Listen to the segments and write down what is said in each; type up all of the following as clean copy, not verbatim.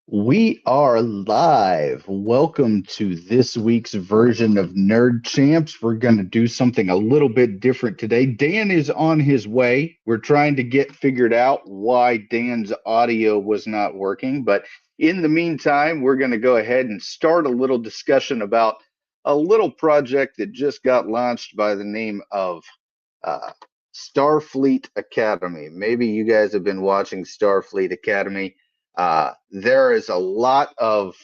We are live. Welcome to this week's version of Nerd Champs. We're going to do something a little bit different today. Dan is on his way. We're trying to get figured out why Dan's audio was not working. But in the meantime, we're going to go ahead and start a little discussion about a little project that just got launched by the name of uh, Starfleet Academy. Maybe you guys have been watching Starfleet Academy. There is a lot of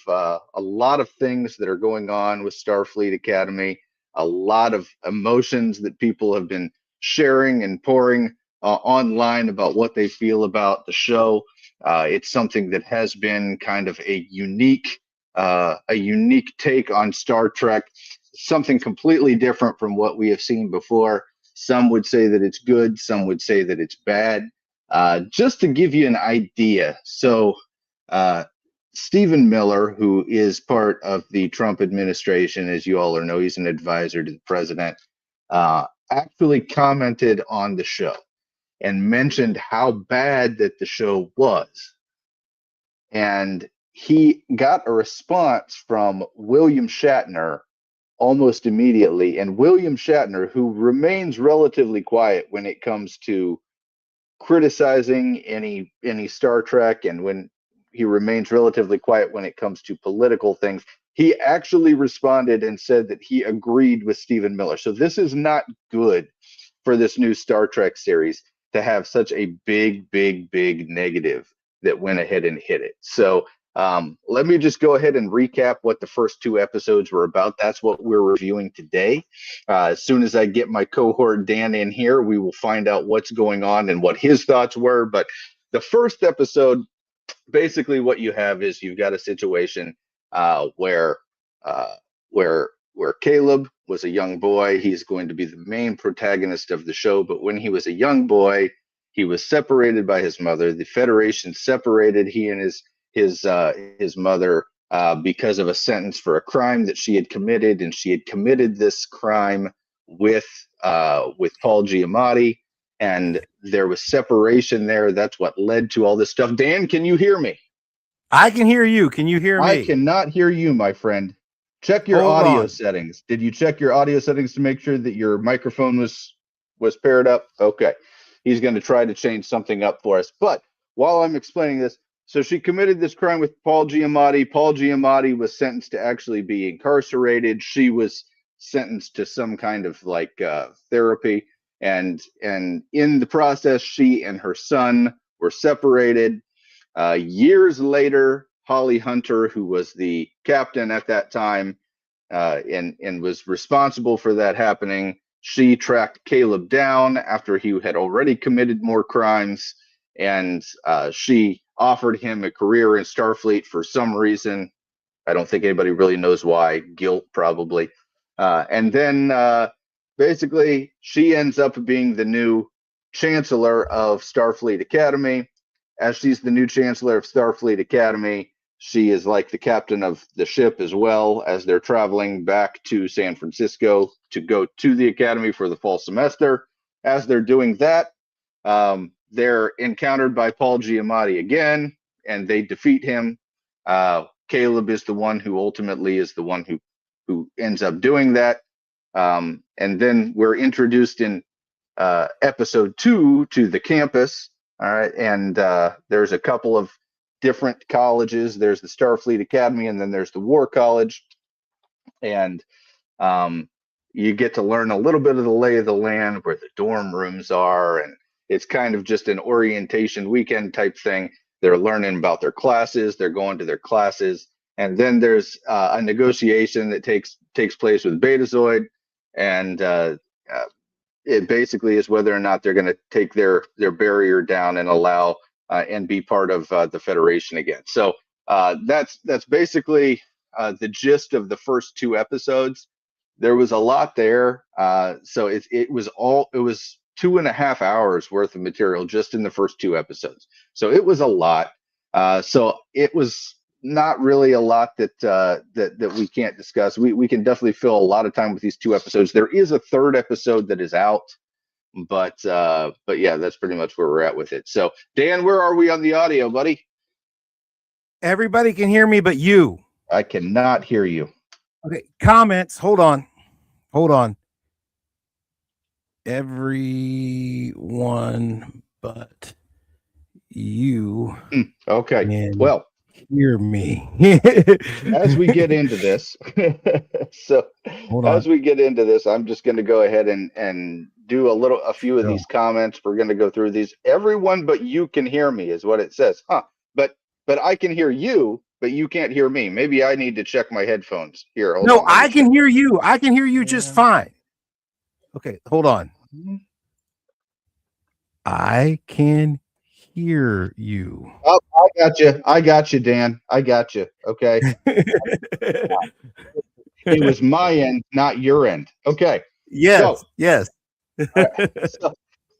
things that are going on with Starfleet Academy. A lot of emotions that people have been sharing and pouring online about what they feel about the show. It's something that has been kind of a unique take on Star Trek, something completely different from what we have seen before. Some would say that it's good, some would say that it's bad. Just to give you an idea, so uh, Stephen Miller, who is part of the Trump administration, as you all know, he's an advisor to the president, actually commented on the show and mentioned how bad that the show was. And he got a response from William Shatner almost immediately. And William Shatner, who remains relatively quiet when it comes to criticizing any Star Trek, and when he remains relatively quiet when it comes to political things, he actually responded and said that he agreed with Stephen Miller. So this is not good for this new Star Trek series to have such a big negative that went ahead and hit it. So let me just go ahead and recap what the first two episodes were about. That's what we're reviewing today. As soon as I get my cohort Dan in here, we will find out what's going on and what his thoughts were. But the first episode, basically, what you have is you've got a situation where uh, where Caleb was a young boy. He's going to be the main protagonist of the show. But when he was a young boy, he was separated by his mother. The Federation separated he and his mother because of a sentence for a crime that she had committed, and she had committed this crime with with Paul Giamatti, and there was separation there. That's what led to all this stuff. Dan, can you hear me? I can hear you. Can you hear I me? cannot hear you, my friend. Check your Hold audio on. settings. Did you check your audio settings to make sure that your microphone was paired up? Okay. He's going to try to change something up for us. But while I'm explaining this, so she committed this crime with Paul Giamatti. Paul Giamatti was sentenced to actually be incarcerated. She was sentenced to some kind of like therapy, and in the process, she and her son were separated. Years later, Holly Hunter, who was the captain at that time and was responsible for that happening, she tracked Caleb down after he had already committed more crimes, and she offered him a career in Starfleet for some reason. I don't think anybody really knows why. Guilt, probably. And then basically, she ends up being the new chancellor of Starfleet Academy. As she's the new chancellor of Starfleet Academy, she is like the captain of the ship as well, as they're traveling back to San Francisco to go to the academy for the fall semester. As they're doing that, they're encountered by Paul Giamatti again, and they defeat him. Caleb is the one who ultimately is the one who ends up doing that. And then we're introduced in episode 2 to the campus. All right, and there's a couple of different colleges. There's the Starfleet Academy, and then there's the War College, and um, you get to learn a little bit of the lay of the land, where the dorm rooms are, and it's kind of just an orientation weekend type thing. They're learning about their classes. They're going to their classes, and then there's a negotiation that takes place with Betazoid, and it basically is whether or not they're going to take their barrier down and allow and be part of the Federation again. So that's basically the gist of the first two episodes. There was a lot there, so it was 2.5 hours worth of material just in the first two episodes. So it was a lot. So it was not really a lot that we can't discuss. We can definitely fill a lot of time with these two episodes. There is a third episode that is out, but yeah, that's pretty much where we're at with it. So Dan, where are we on the audio, buddy? Everybody can hear me, but you. I cannot hear you. Okay. Comments. Hold on. Everyone but you. Okay. Well, hear me. as we get into this, we get into this, I'm just going to go ahead and do a few of these comments. We're going to go through these. Everyone but you can hear me is what it says. But I can hear you, but you can't hear me. Maybe I need to check my headphones. Here, hold on. I can hear you. I can hear you just fine. Okay, hold on. I can hear you. Oh, I got you, Dan. I got you. Okay. It was my end, not your end. Okay. Yes.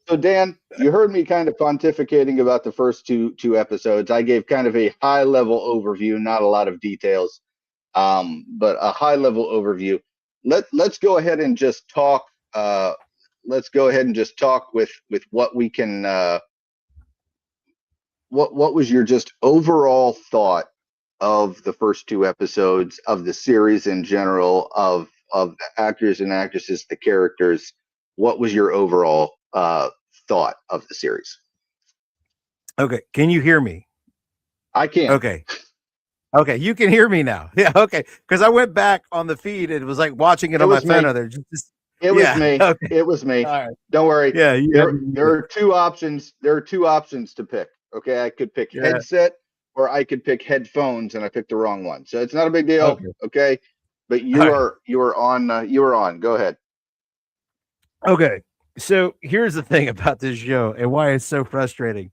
So Dan, you heard me kind of pontificating about the first two episodes. I gave kind of a high level overview, not a lot of details, but a high level overview. Let's go ahead and just talk. Let's go ahead and just talk with what we can. What was your just overall thought of the first two episodes, of the series in general, of the actors and actresses, the characters? What was your overall thought of the series? Okay, can you hear me? I can. Okay, you can hear me now. Yeah, okay. Because I went back on the feed and it was like watching it on my phone. It was me. Okay. It was me. All right. Don't worry. Yeah. There are two options. There are two options to pick. Okay, I could pick headset or I could pick headphones, and I picked the wrong one. So it's not a big deal. Okay. But you are on. Go ahead. Okay. So here's the thing about this show and why it's so frustrating.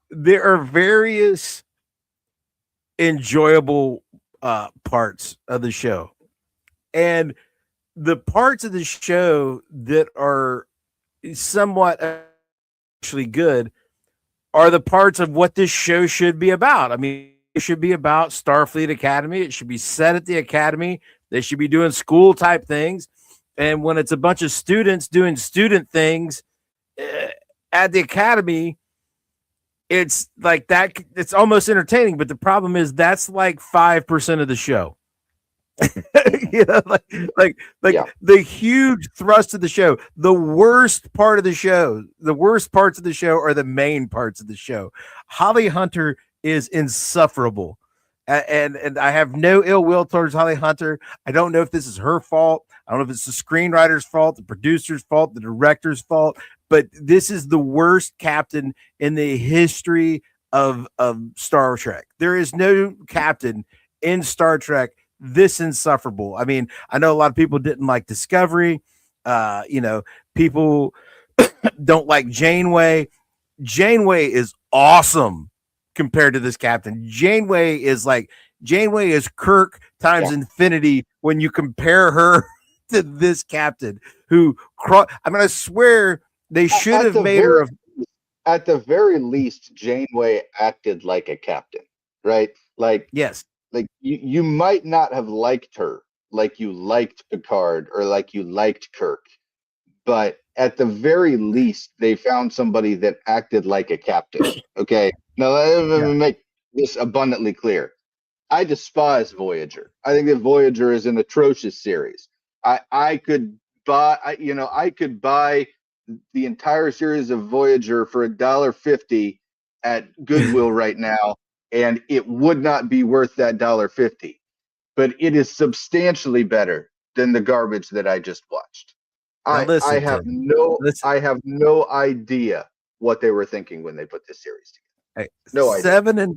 There are various enjoyable parts of the show, and the parts of the show that are somewhat actually good are the parts of what this show should be about. I mean, it should be about Starfleet Academy. It should be set at the Academy. They should be doing school type things. And when it's a bunch of students doing student things at the Academy, it's like that. It's almost entertaining. But the problem is that's like 5% of the show. The huge thrust of the show, the worst part of the show, the worst parts of the show are the main parts of the show. Holly Hunter is insufferable, and I have no ill will towards Holly Hunter. I don't know if this is her fault. I don't know if it's the screenwriter's fault, the producer's fault, the director's fault, but this is the worst captain in the history of Star Trek. There is no captain in Star Trek this insufferable. I mean, I know a lot of people didn't like Discovery. People don't like Janeway. Janeway is awesome compared to this captain. Janeway is Kirk times infinity when you compare her to this captain who I swear they should have made her at the very least. Janeway acted like a captain, right? Yes. Like you might not have liked her like you liked Picard or like you liked Kirk, but at the very least, they found somebody that acted like a captain. Okay. Now let me make this abundantly clear. I despise Voyager. I think that Voyager is an atrocious series. I could buy the entire series of Voyager for $1.50 at Goodwill right now, and it would not be worth that $1.50. But it is substantially better than the garbage that I just watched. I have no idea what they were thinking when they put this series together. No idea.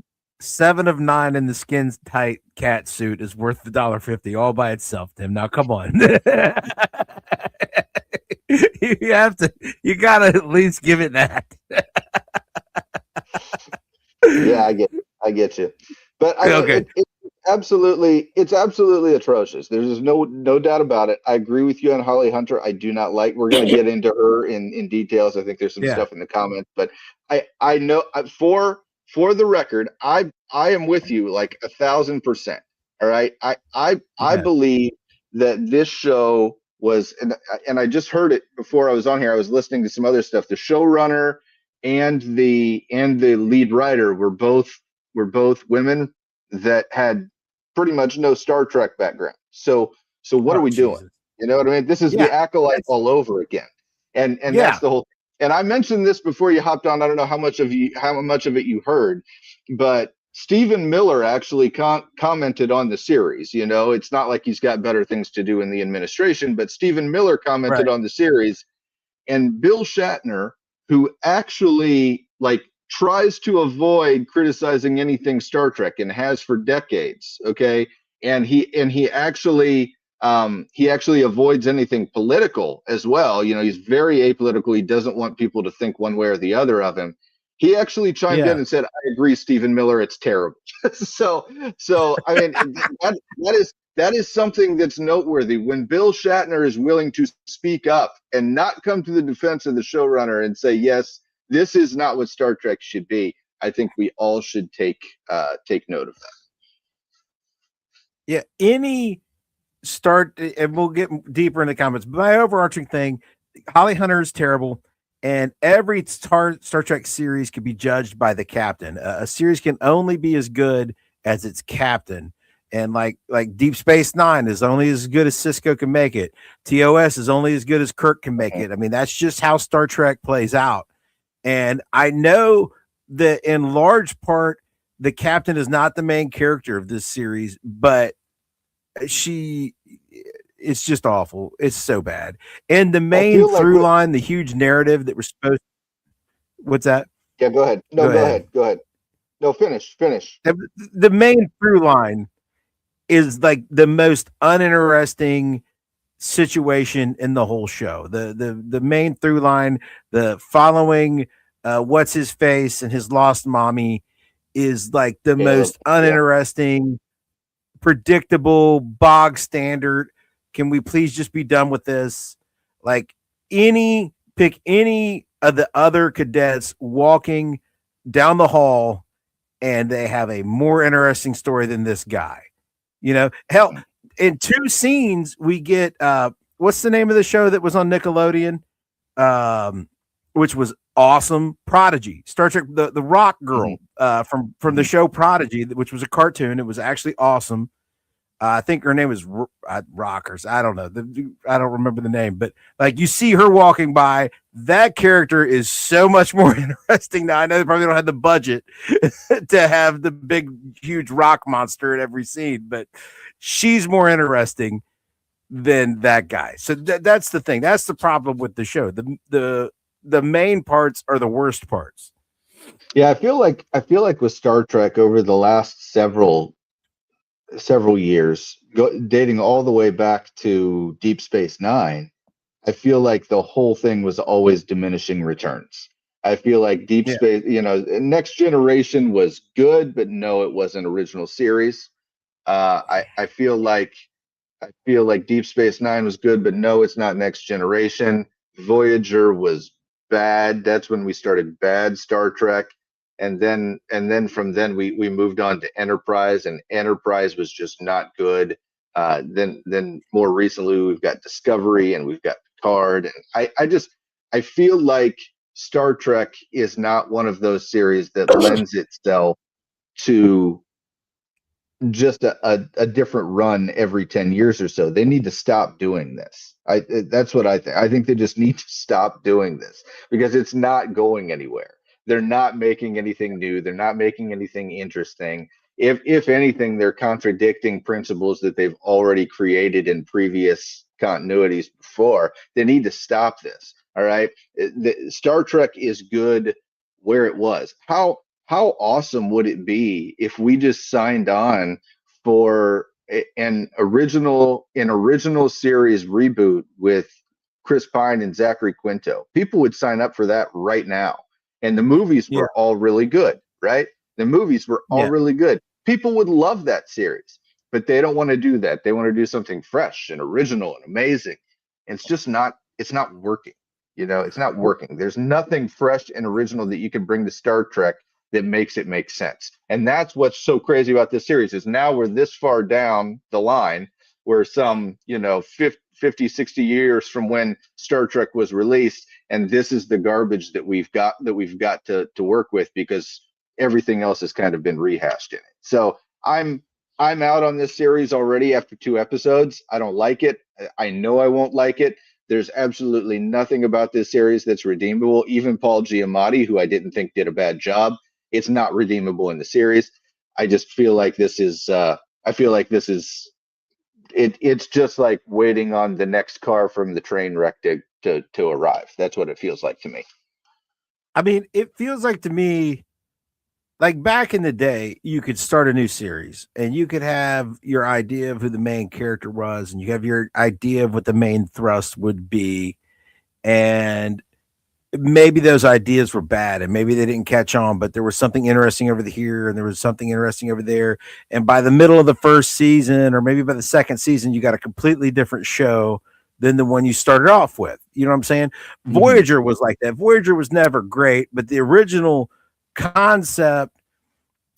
7 of 9 in the skin tight cat suit is worth the $1.50 all by itself, Tim. Now come on. You gotta at least give it that. Yeah, I get you. But it's absolutely atrocious. There's no doubt about it. I agree with you on Holly Hunter. I do not like. We're going to get into her in details. I think there's some stuff in the comments, but I know for the record, I am with you like 1,000%. All right, I believe that this show was, and I just heard it before I was on here. I was listening to some other stuff. The showrunner and the lead writer were both were both women that had pretty much no Star Trek background. So what are we doing? Jesus. You know what I mean? This is Yeah, the Acolyte all over again. And yeah, that's the whole. And I mentioned this before you hopped on. I don't know how much of it you heard, but Stephen Miller actually commented on the series. You know, it's not like he's got better things to do in the administration, but Stephen Miller commented right. on the series, and Bill Shatner, who actually like tries to avoid criticizing anything Star Trek and has for decades. Okay, and he actually avoids anything political as well. You know, he's very apolitical. He doesn't want people to think one way or the other of him. He actually chimed in Yeah. and said, "I agree, Stephen Miller. It's terrible." so I mean, that is something that's noteworthy. When Bill Shatner is willing to speak up and not come to the defense of the showrunner and say, "Yes, this is not what Star Trek should be," I think we all should take note of that. Yeah. Any start, and we'll get deeper in the comments. But my overarching thing, Holly Hunter is terrible, and every Star Trek series can be judged by the captain. A series can only be as good as its captain. And like Deep Space Nine is only as good as Cisco can make it. TOS is only as good as Kirk can make it. I mean, that's just how Star Trek plays out. And I know that in large part, the captain is not the main character of this series, but it's just awful. It's so bad. And the main through line, the huge narrative that we're supposed. What's that? Yeah, go ahead. No, go ahead. No, finish. The main through line is like the most uninteresting situation in the whole show. The main through line, the following what's his face and his lost mommy, is like the most uninteresting, predictable, bog standard. Can we please just be done with this? Like pick any of the other cadets walking down the hall, and they have a more interesting story than this guy. You know, hell, in 2 scenes we get what's the name of the show that was on Nickelodeon, which was awesome? Prodigy. Star Trek, the rock girl from the show Prodigy, which was a cartoon. It was actually awesome. I think her name is Rockers. I don't know. I don't remember the name, but like you see her walking by, that character is so much more interesting now. I know they probably don't have the budget to have the big, huge rock monster in every scene, but she's more interesting than that guy. So that's the thing. That's the problem with the show. The main parts are the worst parts. Yeah, I feel like with Star Trek over the last several years, dating all the way back to Deep Space Nine, I feel like the whole thing was always diminishing returns. I feel like Deep Space, Next Generation was good, but no, it wasn't original series. I feel like Deep Space Nine was good, but no, it's not Next Generation. Voyager was bad. That's when we started bad Star Trek. And then from then we moved on to Enterprise, and Enterprise was just not good. Then more recently we've got Discovery and we've got Picard. And I feel like Star Trek is not one of those series that lends itself to just a different run every 10 years or so. They need to stop doing this. That's what I think. I think they just need to stop doing this because it's not going anywhere. They're not making anything new. They're not making anything interesting. If anything, they're contradicting principles that they've already created in previous continuities before. They need to stop this. All right. Star Trek is good where it was. How awesome would it be if we just signed on for an original series reboot with Chris Pine and Zachary Quinto? People would sign up for that right now. And the movies were all really good, right? The movies were all really good. People would love that series, but they don't want to do that. They want to do something fresh and original and amazing. And it's not working. It's not working. There's nothing fresh and original that you can bring to Star Trek that makes it make sense. And that's what's so crazy about this series is now we're this far down the line where some, 50, 60 years from when Star Trek was released, and this is the garbage that we've got to work with because everything else has kind of been rehashed in it. So I'm out on this series already after 2 episodes. I don't like it. I know I won't like it. There's absolutely nothing about this series that's redeemable. Even Paul Giamatti, who I didn't think did a bad job, it's not redeemable in the series. I just feel like this is it's just like waiting on the next car from the train wreck to arrive. That's what it feels like to me. I mean, it feels like to me, like back in the day, you could start a new series and you could have your idea of who the main character was, and you have your idea of what the main thrust would be. And maybe those ideas were bad and maybe they didn't catch on, but there was something interesting over here and there was something interesting over there. And by the middle of the first season, or maybe by the second season, you got a completely different show than the one you started off with. You know what I'm saying? Mm-hmm. Voyager was like that. Voyager was never great, but the original concept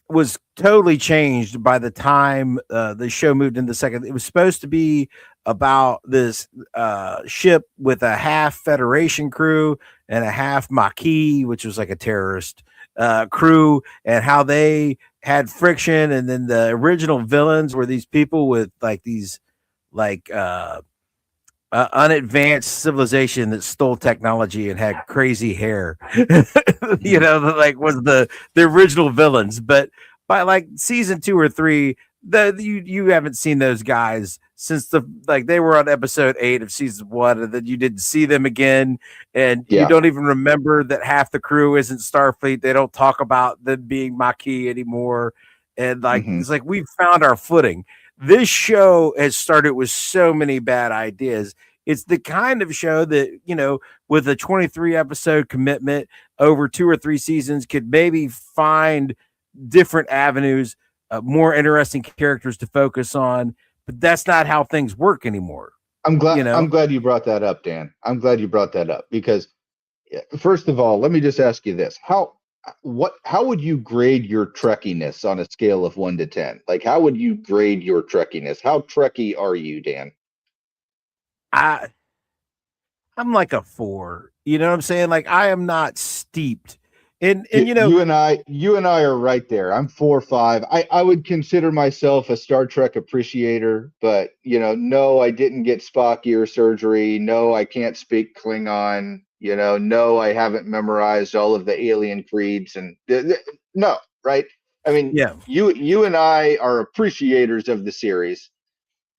was totally changed by the time the show moved into the second. It was supposed to be about this ship with a half Federation crew and a half Maquis, which was like a terrorist crew, and how they had friction. And then the original villains were these people with like these like unadvanced civilization that stole technology and had crazy hair. You know, like was the original villains. But by like season 2 or 3, you haven't seen those guys since they were on episode 8 of season 1, and then you didn't see them again, and you don't even remember that half the crew isn't Starfleet. They don't talk about them being Maquis anymore, and like it's like we've found our footing. This show has started with so many bad ideas. It's the kind of show that, you know, with a 23 episode commitment over 2 or 3 seasons, could maybe find different avenues, more interesting characters to focus on. But that's not how things work anymore. I'm glad you brought that up, Dan. I'm glad you brought that up because, first of all, let me just ask you this: how would you grade your Trekkiness on a scale of 1 to 10? Like, how would you grade your Trekkiness? How Trekkie are you, Dan? I'm like a 4. You know what I'm saying? Like, I am not steeped. And you know, you and I are right there. I'm 4 or 5. I would consider myself a Star Trek appreciator, but you know, no, I didn't get Spock ear surgery. No, I can't speak Klingon. You know, no, I haven't memorized all of the alien creeds, and no, right? I mean, you and I are appreciators of the series,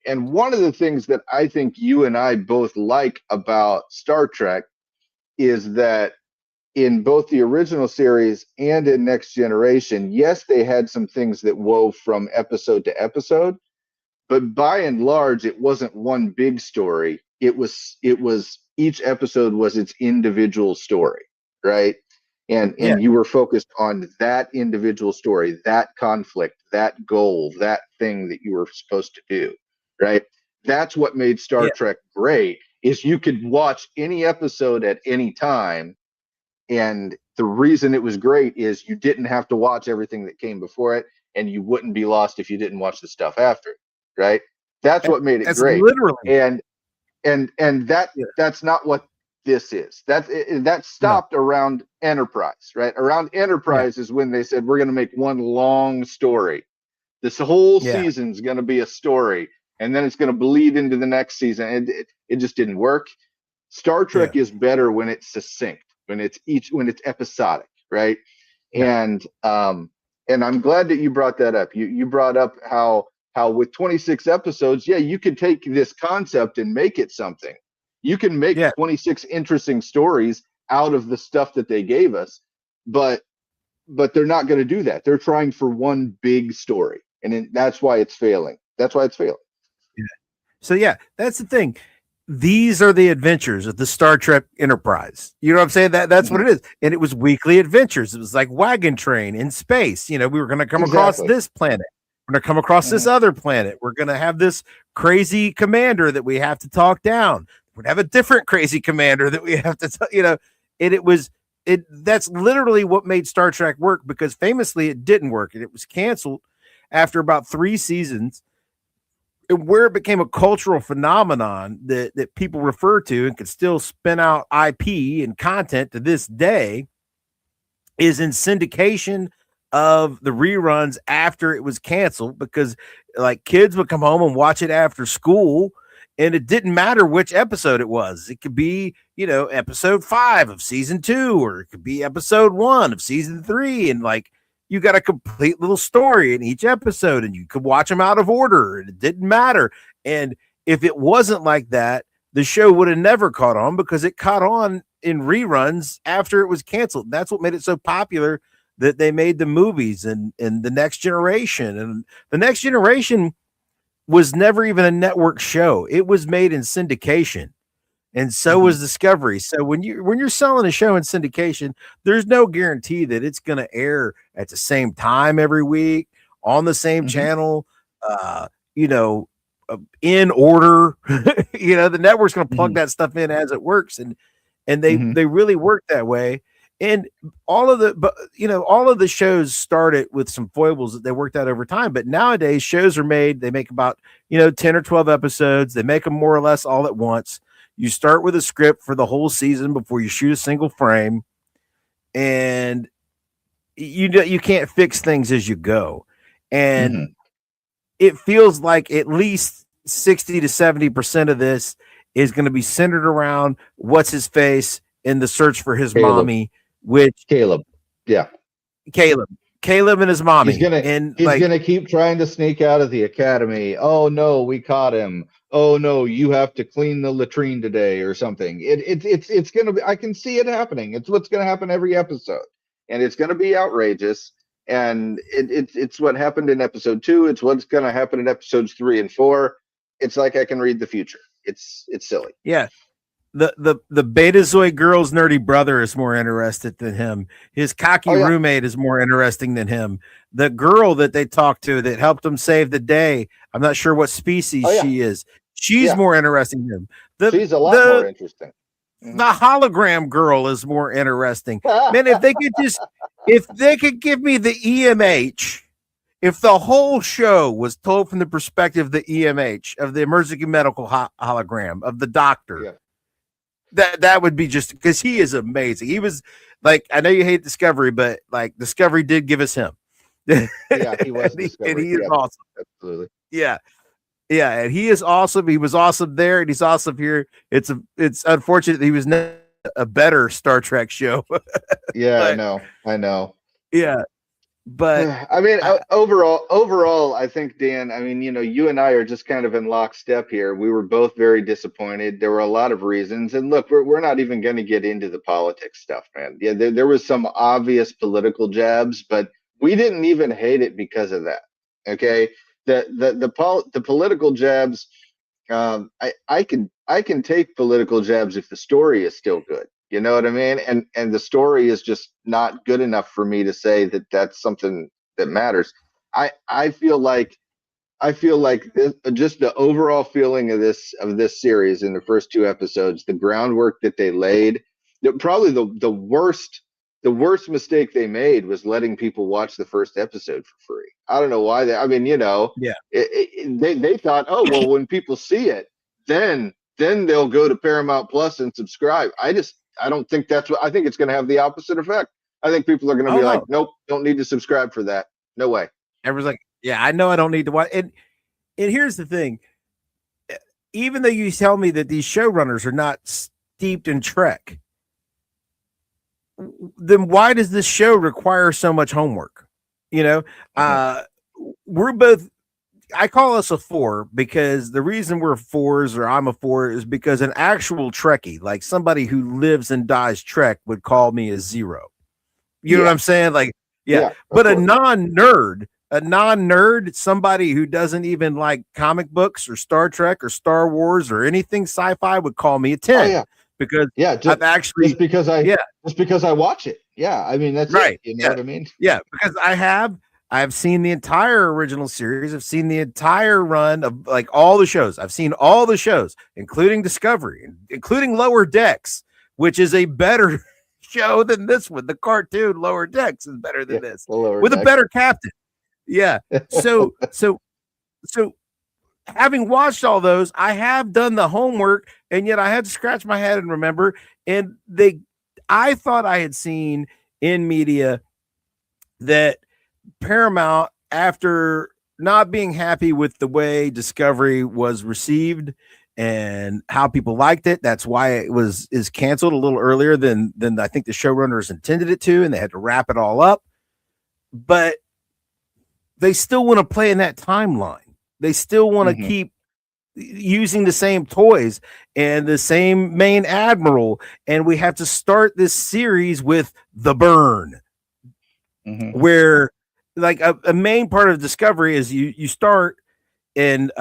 and one of the things that I think you and I both like about Star Trek is that in both the original series and in Next Generation, yes, they had some things that wove from episode to episode, but by and large, it wasn't one big story. It was each episode was its individual story, right? And you were focused on that individual story, that conflict, that goal, that thing that you were supposed to do, right? That's what made Star Trek great, is you could watch any episode at any time. And the reason it was great is you didn't have to watch everything that came before it, and you wouldn't be lost if you didn't watch the stuff after it, right? That's what made it great. Literally. And that's not what this is. That stopped around Enterprise, right? Around Enterprise is when they said, we're going to make one long story. This whole season's going to be a story, and then it's going to bleed into the next season. And it just didn't work. Star Trek is better when it's succinct, when it's episodic, right? And I'm glad that you brought that up. You brought up how with 26 episodes, you could take this concept and make it something. You can make 26 interesting stories out of the stuff that they gave us, but they're not going to do that. They're trying for one big story, and that's why it's failing. That's why it's failing. Yeah. So that's the thing. These are the adventures of the Star Trek Enterprise. You know what I'm saying? That's what it is. And it was weekly adventures. It was like Wagon Train in space. You know, we were going to come across this planet. We're going to come across this other planet. We're going to have this crazy commander that we have to talk down. We're going to have a different crazy commander that we have to, and that's literally what made Star Trek work, because famously it didn't work. And it was canceled after about 3 seasons. Where it became a cultural phenomenon that people refer to and can still spin out IP and content to this day is in syndication of the reruns after it was canceled, because like kids would come home and watch it after school, and it didn't matter which episode it was. It could be, episode 5 of season 2, or it could be episode 1 of season 3. And like, you got a complete little story in each episode, and you could watch them out of order, and it didn't matter. And if it wasn't like that, the show would have never caught on, because it caught on in reruns after it was canceled. That's what made it so popular, that they made the movies and The Next Generation. And The Next Generation was never even a network show. It was made in syndication. And so was Discovery. So when you're selling a show in syndication, there's no guarantee that it's going to air at the same time every week on the same channel, in order. The network's going to plug that stuff in as it works. And they really work that way. And all of the shows started with some foibles that they worked out over time. But nowadays, shows are made, they make about, 10 or 12 episodes. They make them more or less all at once. You start with a script for the whole season before you shoot a single frame. And you can't fix things as you go. And it feels like at least 60 to 70% of this is going to be centered around what's his face in the search for his mommy. Caleb and his mommy. He's gonna keep trying to sneak out of the academy. Oh no, we caught him. Oh no, you have to clean the latrine today or something. It's gonna be. I can see it happening. It's what's gonna happen every episode, and it's gonna be outrageous. And it's what happened in episode 2. It's what's gonna happen in episodes 3 and 4. It's like I can read the future. It's silly. Yeah. The Betazoid girl's nerdy brother is more interested than him. His cocky roommate is more interesting than him. The girl that they talked to that helped him save the day, I'm not sure what species she is. She's more interesting than him. She's a lot more interesting. The hologram girl is more interesting. Man, if they could give me the EMH, if the whole show was told from the perspective of the EMH, of the emergency medical hologram, of the doctor, that would be just, because he is amazing. He was like, I know you hate Discovery, but like Discovery did give us him. Yeah, he was. And he is awesome. Absolutely. Yeah. Yeah, and he is awesome. He was awesome there, and he's awesome here. It's unfortunate that he was not a better Star Trek show. Yeah, but, I know. Yeah. But I mean, overall, I think, Dan, I mean, you and I are just kind of in lockstep here. We were both very disappointed. There were a lot of reasons. And look, we're not even going to get into the politics stuff, man. Yeah, there was some obvious political jabs, but we didn't even hate it because of that. Okay. The political jabs, I can take political jabs if the story is still good. You know what I mean? And the story is just not good enough for me to say that that's something that matters. I feel like just the overall feeling of this series in the first 2 episodes, the groundwork that they laid, probably the worst mistake they made was letting people watch the first episode for free. I don't know why they thought, oh well, when people see it, then they'll go to Paramount Plus and subscribe. I don't think that's what I think. It's going to have the opposite effect. I think people are going to be like, nope, don't need to subscribe for that. No way. Everyone's like, yeah, I know I don't need to watch. And here's the thing. Even though you tell me that these showrunners are not steeped in Trek, then why does this show require so much homework? We're both, I call us a 4 because the reason we're 4s, or I'm a 4, is because an actual Trekkie, like somebody who lives and dies Trek, would call me a 0. You know what I'm saying? Like, but a non-nerd, somebody who doesn't even like comic books or Star Trek or Star Wars or anything sci-fi would call me a 10. Because I've actually just because I watch it. Yeah, I mean that's right. You know what I mean? Yeah, because I've seen the entire original series. I've seen the entire run of like all the shows. I've seen all the shows, including Discovery, including Lower Decks, which is a better show than this one. The cartoon Lower Decks is better than this, with a better captain. Yeah. So having watched all those, I have done the homework, and yet I had to scratch my head and remember. And I thought I had seen in media that Paramount, after not being happy with the way Discovery was received and how people liked it, that's why it is canceled a little earlier than I think the showrunners intended it to, and they had to wrap it all up. But they still want to play in that timeline. They still want to keep using the same toys and the same main admiral, and we have to start this series with the burn, where like a main part of Discovery is you start in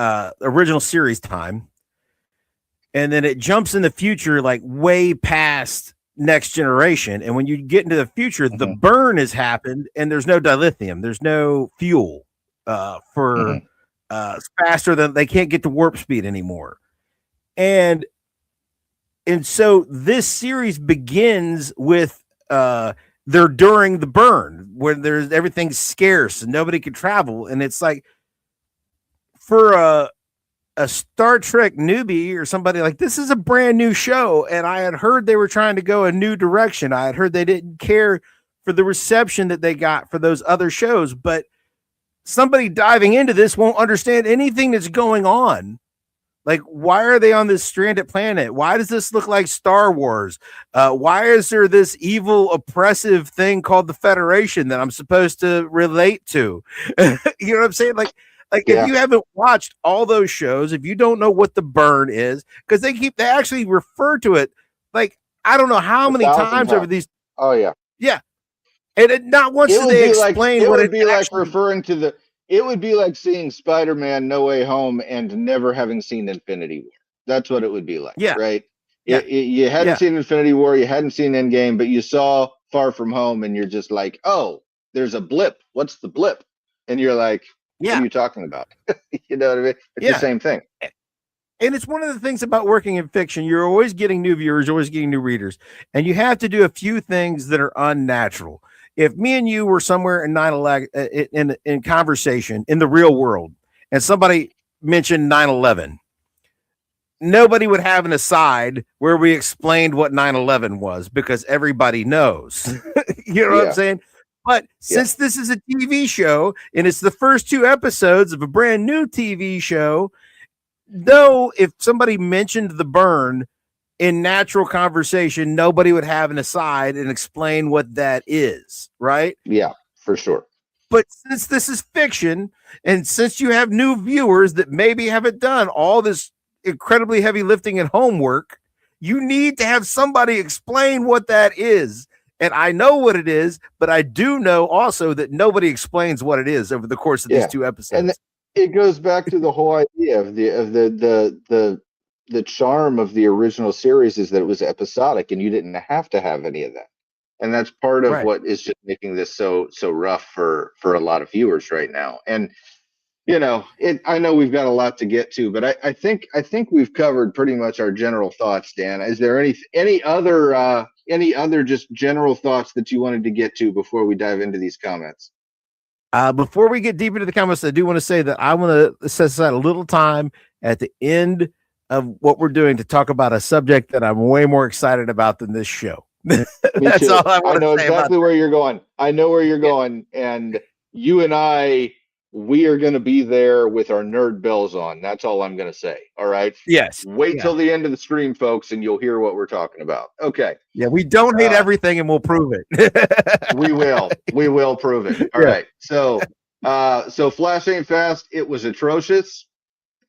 original series time, and then it jumps in the future, like way past Next Generation. And when you get into the future, the burn has happened, and there's no dilithium, there's no fuel for faster than they can't get to warp speed anymore. And so this series begins with they're during the burn, where there's everything's scarce and nobody can travel. And it's like, for a Star Trek newbie or somebody, like, this is a brand new show, and I had heard they were trying to go a new direction. I had heard they didn't care for the reception that they got for those other shows, but somebody diving into this won't understand anything that's going on. Like, why are they on this stranded planet? Why does this look like Star Wars? Why is there this evil, oppressive thing called the Federation that I'm supposed to relate to? You know what I'm saying? Like if you haven't watched all those shows, if you don't know what the burn is, because they actually refer to it, like, I don't know how many times over these. Oh yeah. Yeah. And not once do they explain what it would be like referring to the. It would be like seeing Spider-Man No Way Home and never having seen Infinity War. That's what it would be like, right? Yeah. You hadn't seen Infinity War, you hadn't seen Endgame, but you saw Far From Home, and you're just like, oh, there's a blip. What's the blip? And you're like, what are you talking about? You know what I mean? It's the same thing. And it's one of the things about working in fiction. You're always getting new viewers, always getting new readers, and you have to do a few things that are unnatural. If me and you were somewhere in 9/11 in conversation in the real world, and somebody mentioned 9/11, nobody would have an aside where we explained what 9/11 was, because everybody knows. You know what I'm saying? But since this is a TV show and it's the first 2 episodes of a brand new TV show, though, if somebody mentioned the burn in natural conversation, nobody would have an aside and explain what that is, right? Yeah, for sure. But since this is fiction, and since you have new viewers that maybe haven't done all this incredibly heavy lifting and homework, you need to have somebody explain what that is. And I know what it is, but I do know also that nobody explains what it is over the course of these 2 episodes. And it goes back to the whole idea of the charm of the original series is that it was episodic, and you didn't have to have any of that. And that's part of what is just making this so rough for a lot of viewers right now. And you know, I know we've got a lot to get to, but I think we've covered pretty much our general thoughts. Dan, is there any other just general thoughts that you wanted to get to before we dive into these comments? Before we get deep into the comments, I do want to say that I want to set aside a little time at the end of what we're doing to talk about a subject that I'm way more excited about than this show. That's all I want to say. I know exactly where you're going. I know where you're going, and you and we are going to be there with our nerd bells on. That's all I'm going to say. All right. Yes. Wait till the end of the stream, folks, and you'll hear what we're talking about. Okay. Yeah, we don't hate everything, and we'll prove it. We will prove it. All right. So Flash Ain't Fast. It was atrocious.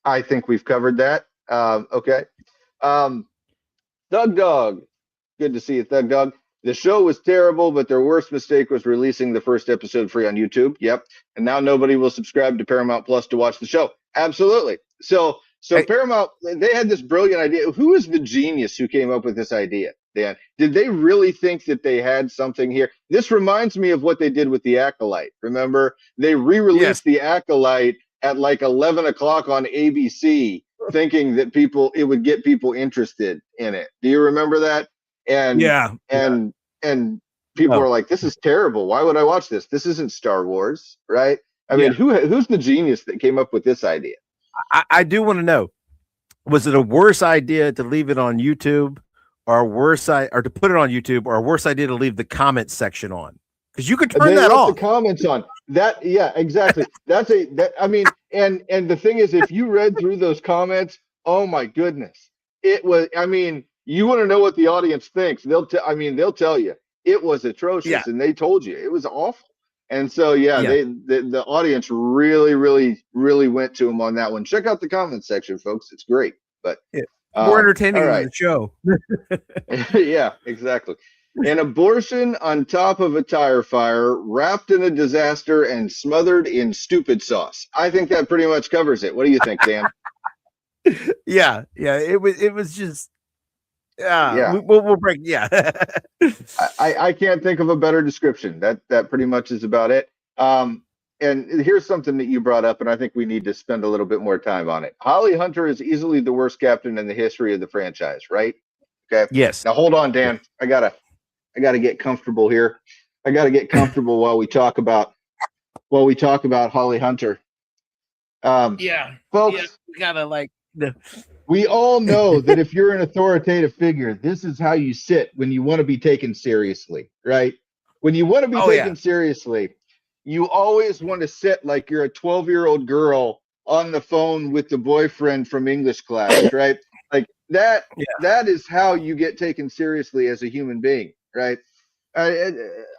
I think we've covered that. Okay. Thug Dog. Good to see you, Thug Dog. The show was terrible, but their worst mistake was releasing the first episode free on YouTube. Yep. And now nobody will subscribe to Paramount Plus to watch the show. Absolutely. So Paramount, they had this brilliant idea. Who is the genius who came up with this idea, Dan? Did they really think that they had something here? This reminds me of what they did with The Acolyte. Remember? They re-released The Acolyte at like 11 o'clock on ABC, thinking that it would get people interested in it. Do you remember that? And people were like, this is terrible. Why would I watch this? This isn't Star Wars, right? I mean, who's the genius that came up with this idea? I do want to know, was it a worse idea to leave it on YouTube, or to put it on YouTube, or a worse idea to leave the comment section on? Because you could turn that off. The comments on. Yeah, exactly. I mean, and the thing is, if you read through those comments, oh my goodness, it was. I mean, you want to know what the audience thinks? They'll tell you it was Yeah. atrocious, and they told you it was awful. And so, yeah, Yeah. the audience really, really, really went to him on that one. Check out the comment section, folks. It's great. But more entertaining all than right. the show. Yeah, exactly. An abortion on top of a tire fire, wrapped in a disaster and smothered in stupid sauce. I think that pretty much covers it. What do you think, Dan? Yeah. It was just. Yeah. We'll break. Yeah. I can't think of a better description. That pretty much is about it. And here's something that you brought up, and I think we need to spend a little bit more time on it. Holly Hunter is easily the worst captain in the history of the franchise, right? Okay. Yes. Now hold on, Dan. I gotta get comfortable here. I gotta get comfortable while we talk about Holly Hunter. Folks. Yeah, we gotta we all know that if you're an authoritative figure, this is how you sit when you want to be taken seriously, right? When you want to be taken seriously, you always want to sit like you're a 12-year-old girl on the phone with the boyfriend from English class, right? Like that. Yeah. That is how you get taken seriously as a human being, right?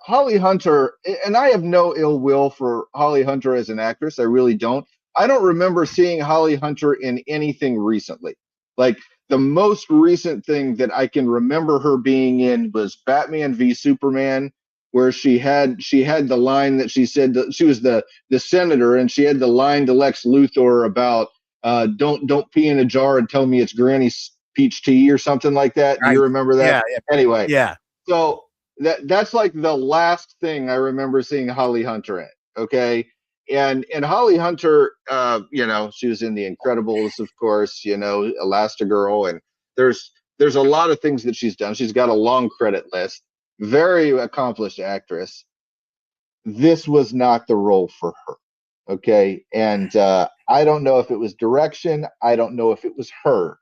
Holly Hunter, and I have no ill will for Holly Hunter as an actress. I really don't. I don't remember seeing Holly Hunter in anything recently. Like the most recent thing that I can remember her being in was Batman v Superman, where she had the line that she said that she was the senator, and she had the line to Lex Luthor about don't pee in a jar and tell me it's Granny's peach tea or something like that. Do you remember that? Yeah. Anyway. Yeah. So that's like the last thing I remember seeing Holly Hunter in. Okay. And Holly Hunter, she was in The Incredibles, of course, Elastigirl, and there's a lot of things that she's done. She's got a long credit list. Very accomplished actress. This was not the role for her. Okay. And I don't know if it was direction. I don't know if it was her.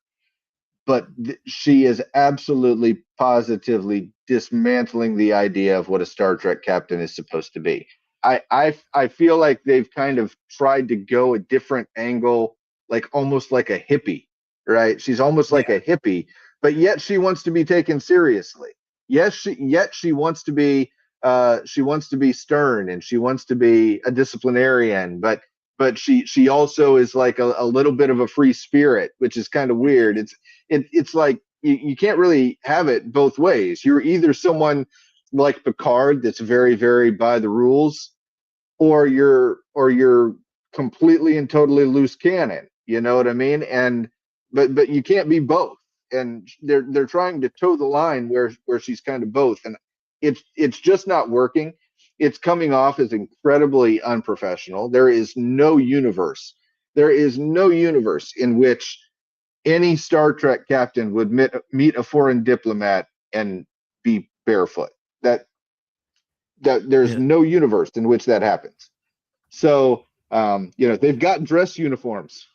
But she is absolutely, positively dismantling the idea of what a Star Trek captain is supposed to be. I feel like they've kind of tried to go a different angle, like almost like a hippie, right? She's almost like a hippie, but yet she wants to be taken seriously. Yes, she wants to be stern, and she wants to be a disciplinarian, but she also is like a little bit of a free spirit, which is kind of weird. It's like you can't really have it both ways. You're either someone like Picard that's very, very by the rules, or you're completely and totally loose cannon. You know what I mean? And but you can't be both. And they're trying to toe the line where she's kind of both, and it's just not working. It's coming off as incredibly unprofessional. There is no universe in which any Star Trek captain would meet a foreign diplomat and be barefoot. That there's no universe in which that happens. So they've got dress uniforms.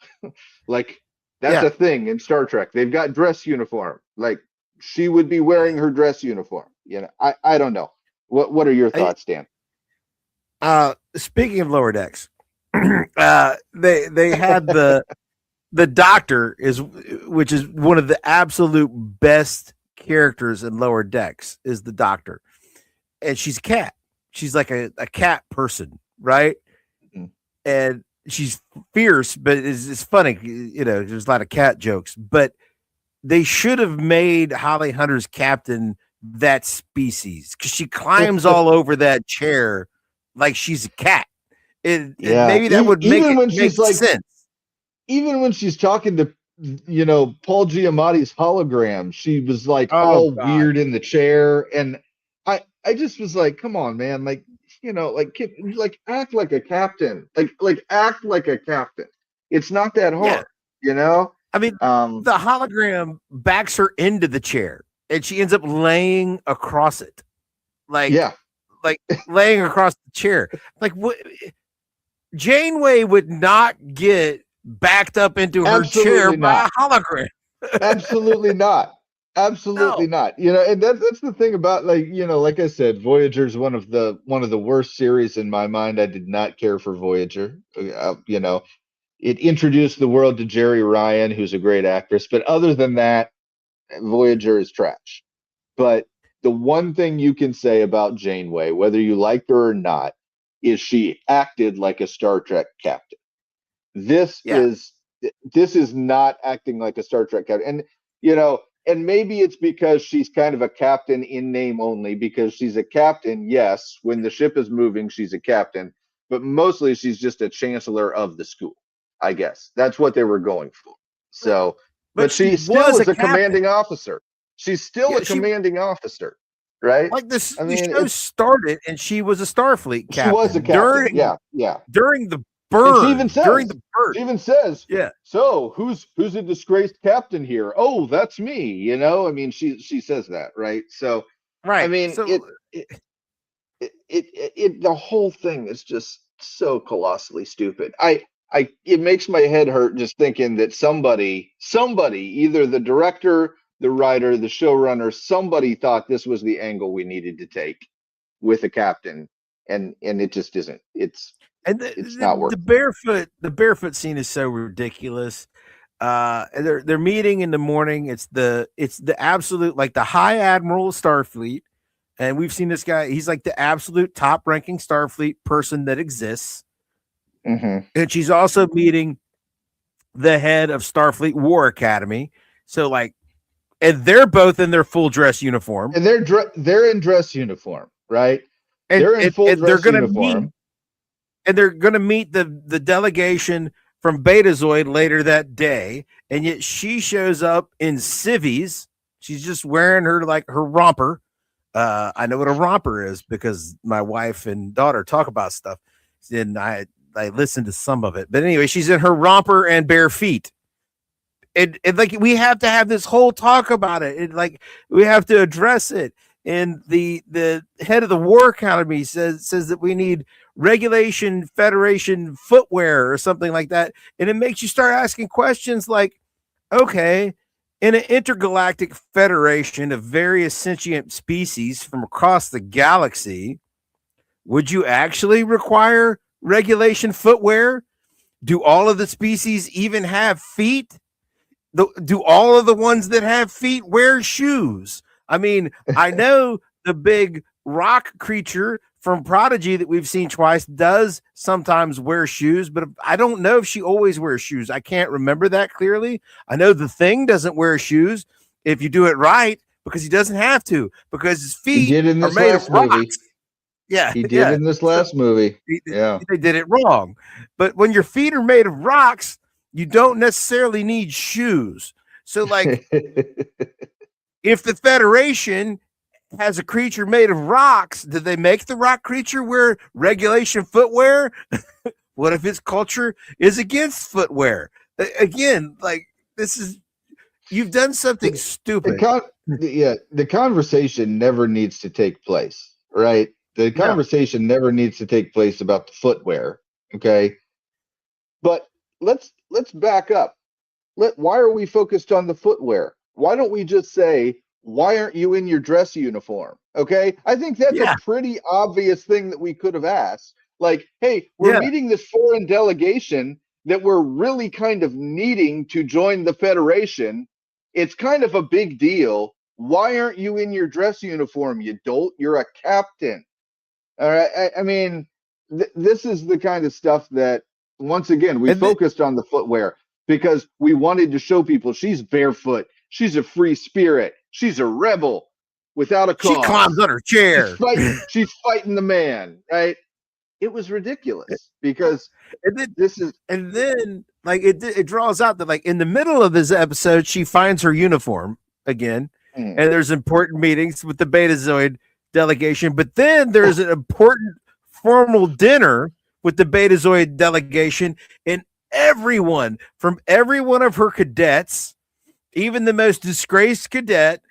Like that's a thing in Star Trek. They've got dress uniform. Like she would be wearing her dress uniform. I don't know. What are your thoughts, Dan? Speaking of Lower Decks, they had the Doctor which is one of the absolute best characters in Lower Decks is the Doctor, and she's a cat. She's like a cat person, right? Mm-hmm. And she's fierce, but it's funny. There's a lot of cat jokes, but they should have made Holly Hunter's captain that species, because she climbs all over that chair like she's a cat. Maybe that would make sense. Even when she's talking to Paul Giamatti's hologram, she was like weird in the chair, and I just was like, come on, man, like act like a captain, like act like a captain. It's not that hard, I mean, the hologram backs her into the chair, and she ends up laying across it, like laying across the chair. Like what? Janeway would not get backed up into her chair by a hologram. Absolutely not. Absolutely No. not. And that's the thing about, like I said, Voyager is one of the worst series in my mind. I did not care for Voyager. It introduced the world to Jerry Ryan, who's a great actress, but other than that, Voyager is trash. But the one thing you can say about Janeway, whether you like her or not, is she acted like a Star Trek captain. This Yeah. is not acting like a Star Trek captain. And maybe it's because she's kind of a captain in name only, because she's a captain, yes, when the ship is moving, she's a captain, but mostly she's just a chancellor of the school, I guess. That's what they were going for. So, but she she still was is a captain. commanding officer. She's still a commanding officer, right? Like the show started, and she was a Starfleet captain. She was a captain. During the burn. She even says, yeah. So who's a disgraced captain here? Oh, that's me. I mean, she says that, right? So, right. I mean, so, the whole thing is just so colossally stupid. It makes my head hurt just thinking that somebody, either the director, the writer, the showrunner, somebody thought this was the angle we needed to take with a captain, and it just isn't. It's not working. The barefoot scene is so ridiculous. They're meeting in the morning. It's the absolute, like, the high admiral of Starfleet, and we've seen this guy. He's like the absolute top ranking Starfleet person that exists. Mm-hmm. And she's also meeting the head of Starfleet War Academy. So, like, and they're both in their full dress uniform. And they're in dress uniform, right? And they're in full dress uniform. And they're going to meet the delegation from Betazoid later that day. And yet she shows up in civvies. She's just wearing her romper. I know what a romper is because my wife and daughter talk about stuff. And I listened to some of it. But anyway, she's in her romper and bare feet. And like, we have to have this whole talk about it. Like, we have to address it. And the head of the War Academy says that we need regulation Federation footwear or something like that. And it makes you start asking questions like, okay, in an intergalactic federation of various sentient species from across the galaxy, would you actually require regulation footwear? Do all of the species even have feet? Do all of the ones that have feet wear shoes? I mean, I know the big rock creature from Prodigy that we've seen twice does sometimes wear shoes, but I don't know if she always wears shoes. I can't remember that clearly. I know the Thing doesn't wear shoes if you do it right, because he doesn't have to, because his feet are made of rocks. Yeah, he did in this last movie. They did it wrong. But when your feet are made of rocks, you don't necessarily need shoes. So, like, if the Federation has a creature made of rocks, did they make the rock creature wear regulation footwear? What if his culture is against footwear? Again, like, you've done something stupid. The conversation never needs to take place, right? The conversation never needs to take place about the footwear, okay? But let's back up. Why are we focused on the footwear? Why don't we just say, why aren't you in your dress uniform? Okay, I think that's a pretty obvious thing that we could have asked. Like, hey, we're meeting this foreign delegation that we're really kind of needing to join the Federation. It's kind of a big deal. Why aren't you in your dress uniform, you dolt? You're a captain. All right. I mean, this is the kind of stuff that, once again, we focused on the footwear because we wanted to show people she's barefoot. She's a free spirit. She's a rebel without a cause. She climbs on her chair. She's fighting the man, right? It was ridiculous because then like it draws out that, like, in the middle of this episode, she finds her uniform again, and there's important meetings with the Betazoid delegation, but then there's an important formal dinner with the Betazoid delegation, and everyone from every one of her cadets, even the most disgraced cadet,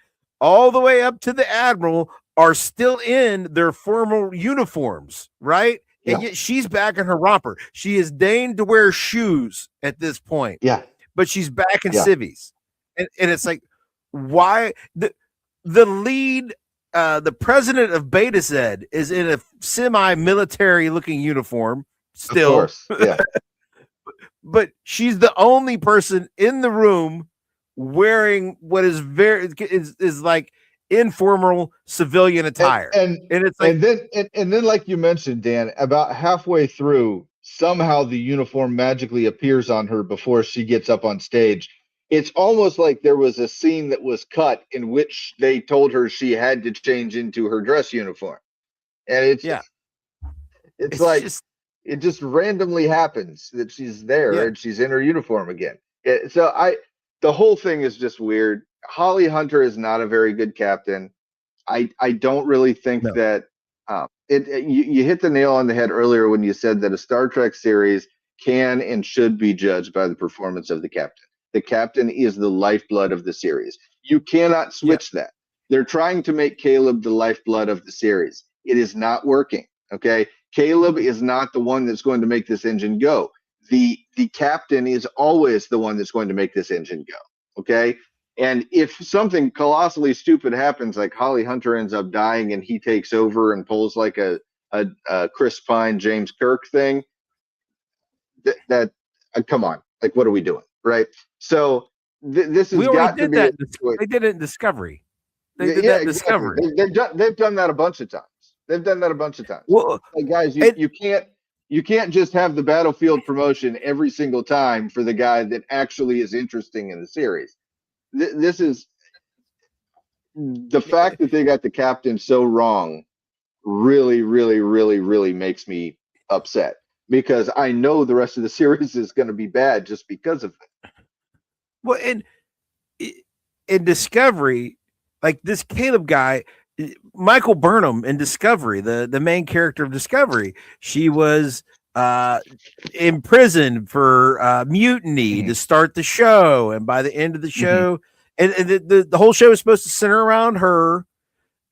all the way up to the admiral, are still in their formal uniforms, right? Yeah. And yet she's back in her romper. She is deigned to wear shoes at this point. Yeah. But she's back in civvies. And it's like, why the lead, the president of Betazoid is in a semi-military looking uniform still. Of course, yeah. But she's the only person in the room wearing what is is like informal civilian attire, and it's like, and then like you mentioned, Dan, about halfway through, somehow the uniform magically appears on her before she gets up on stage. It's almost like there was a scene that was cut in which they told her she had to change into her dress uniform, and it's like just, it just randomly happens that she's there and she's in her uniform again. The whole thing is just weird. Holly Hunter is not a very good captain. I don't really think that you hit the nail on the head earlier when you said that a Star Trek series can and should be judged by the performance of the captain. The captain is the lifeblood of the series. You cannot switch that. They're trying to make Caleb the lifeblood of the series. It is not working. Okay. Caleb is not the one that's going to make this engine go. The captain is always the one that's going to make this engine go. Okay. And if something colossally stupid happens, like Holly Hunter ends up dying and he takes over and pulls like a Chris Pine, James Kirk thing, that come on, like, what are we doing? Right. So this has got to be. They did it in Discovery. They did that in Discovery. They've done that a bunch of times. Well, like, guys, you can't just have the battlefield promotion every single time for the guy that actually is interesting in the series. This is the fact that they got the captain so wrong really, really, really, really makes me upset, because I know the rest of the series is going to be bad just because of it. Well, in Discovery, like this Caleb guy, Michael Burnham in Discovery, the main character of Discovery, she was imprisoned for mutiny to start the show, and by the end of the show, and the whole show is supposed to center around her,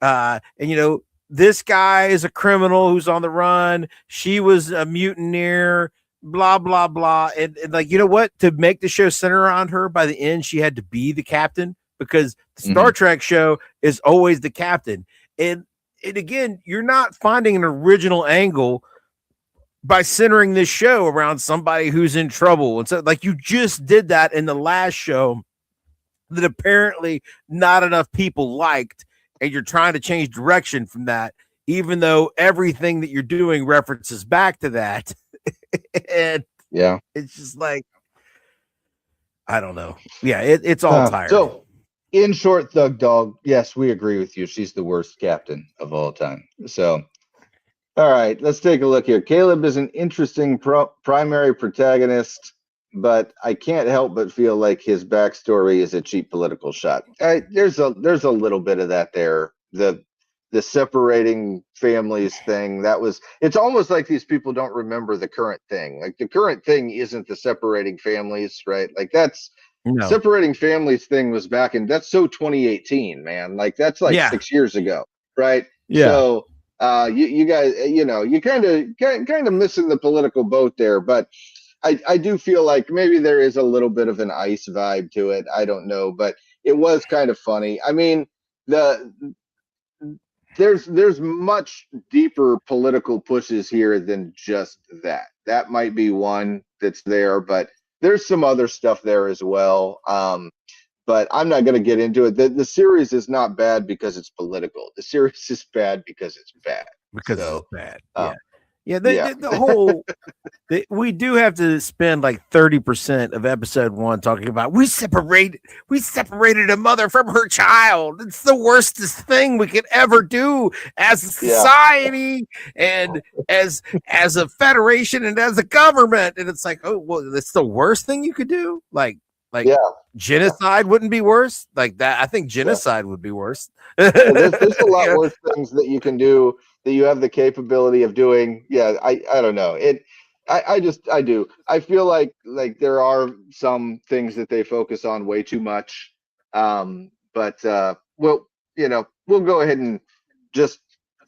and this guy is a criminal who's on the run, she was a mutineer, blah blah blah, and like, you know what, to make the show center around her, by the end she had to be the captain, because the Star Trek show is always the captain. And again, you're not finding an original angle by centering this show around somebody who's in trouble. And so, like, you just did that in the last show that apparently not enough people liked, and you're trying to change direction from that, even though everything that you're doing references back to that. And it's just like, I don't know. Yeah, it's all tired. So, in short, Thug Dog, yes, we agree with you. She's the worst captain of all time. So, all right, let's take a look here. Caleb is an interesting primary protagonist, but I can't help but feel like his backstory is a cheap political shot. There's a little bit of that there. The separating families thing, it's almost like these people don't remember the current thing. Like, the current thing isn't the separating families, right? Like, separating families thing was that's so 2018, man. Like, that's like 6 years ago, right? Yeah. So you guys, you kind of missing the political boat there, but I do feel like maybe there is a little bit of an ICE vibe to it. I don't know, but it was kind of funny. I mean, there's much deeper political pushes here than just that. That might be one that's there, but there's some other stuff there as well. But I'm not going to get into it. The series is not bad because it's political. The series is bad because it's bad. It's bad. The whole we do have to spend like 30% of episode 1 talking about we separated a mother from her child. It's the worstest thing we could ever do as a society and as a federation and as a government. And it's like, oh, well, that's the worst thing you could do. Like genocide wouldn't be worse. Like that, I think genocide would be worse. There's a lot worse things that you can do that you have the capability of doing. I don't know. I do. I feel like there are some things that they focus on way too much. But we'll go ahead and just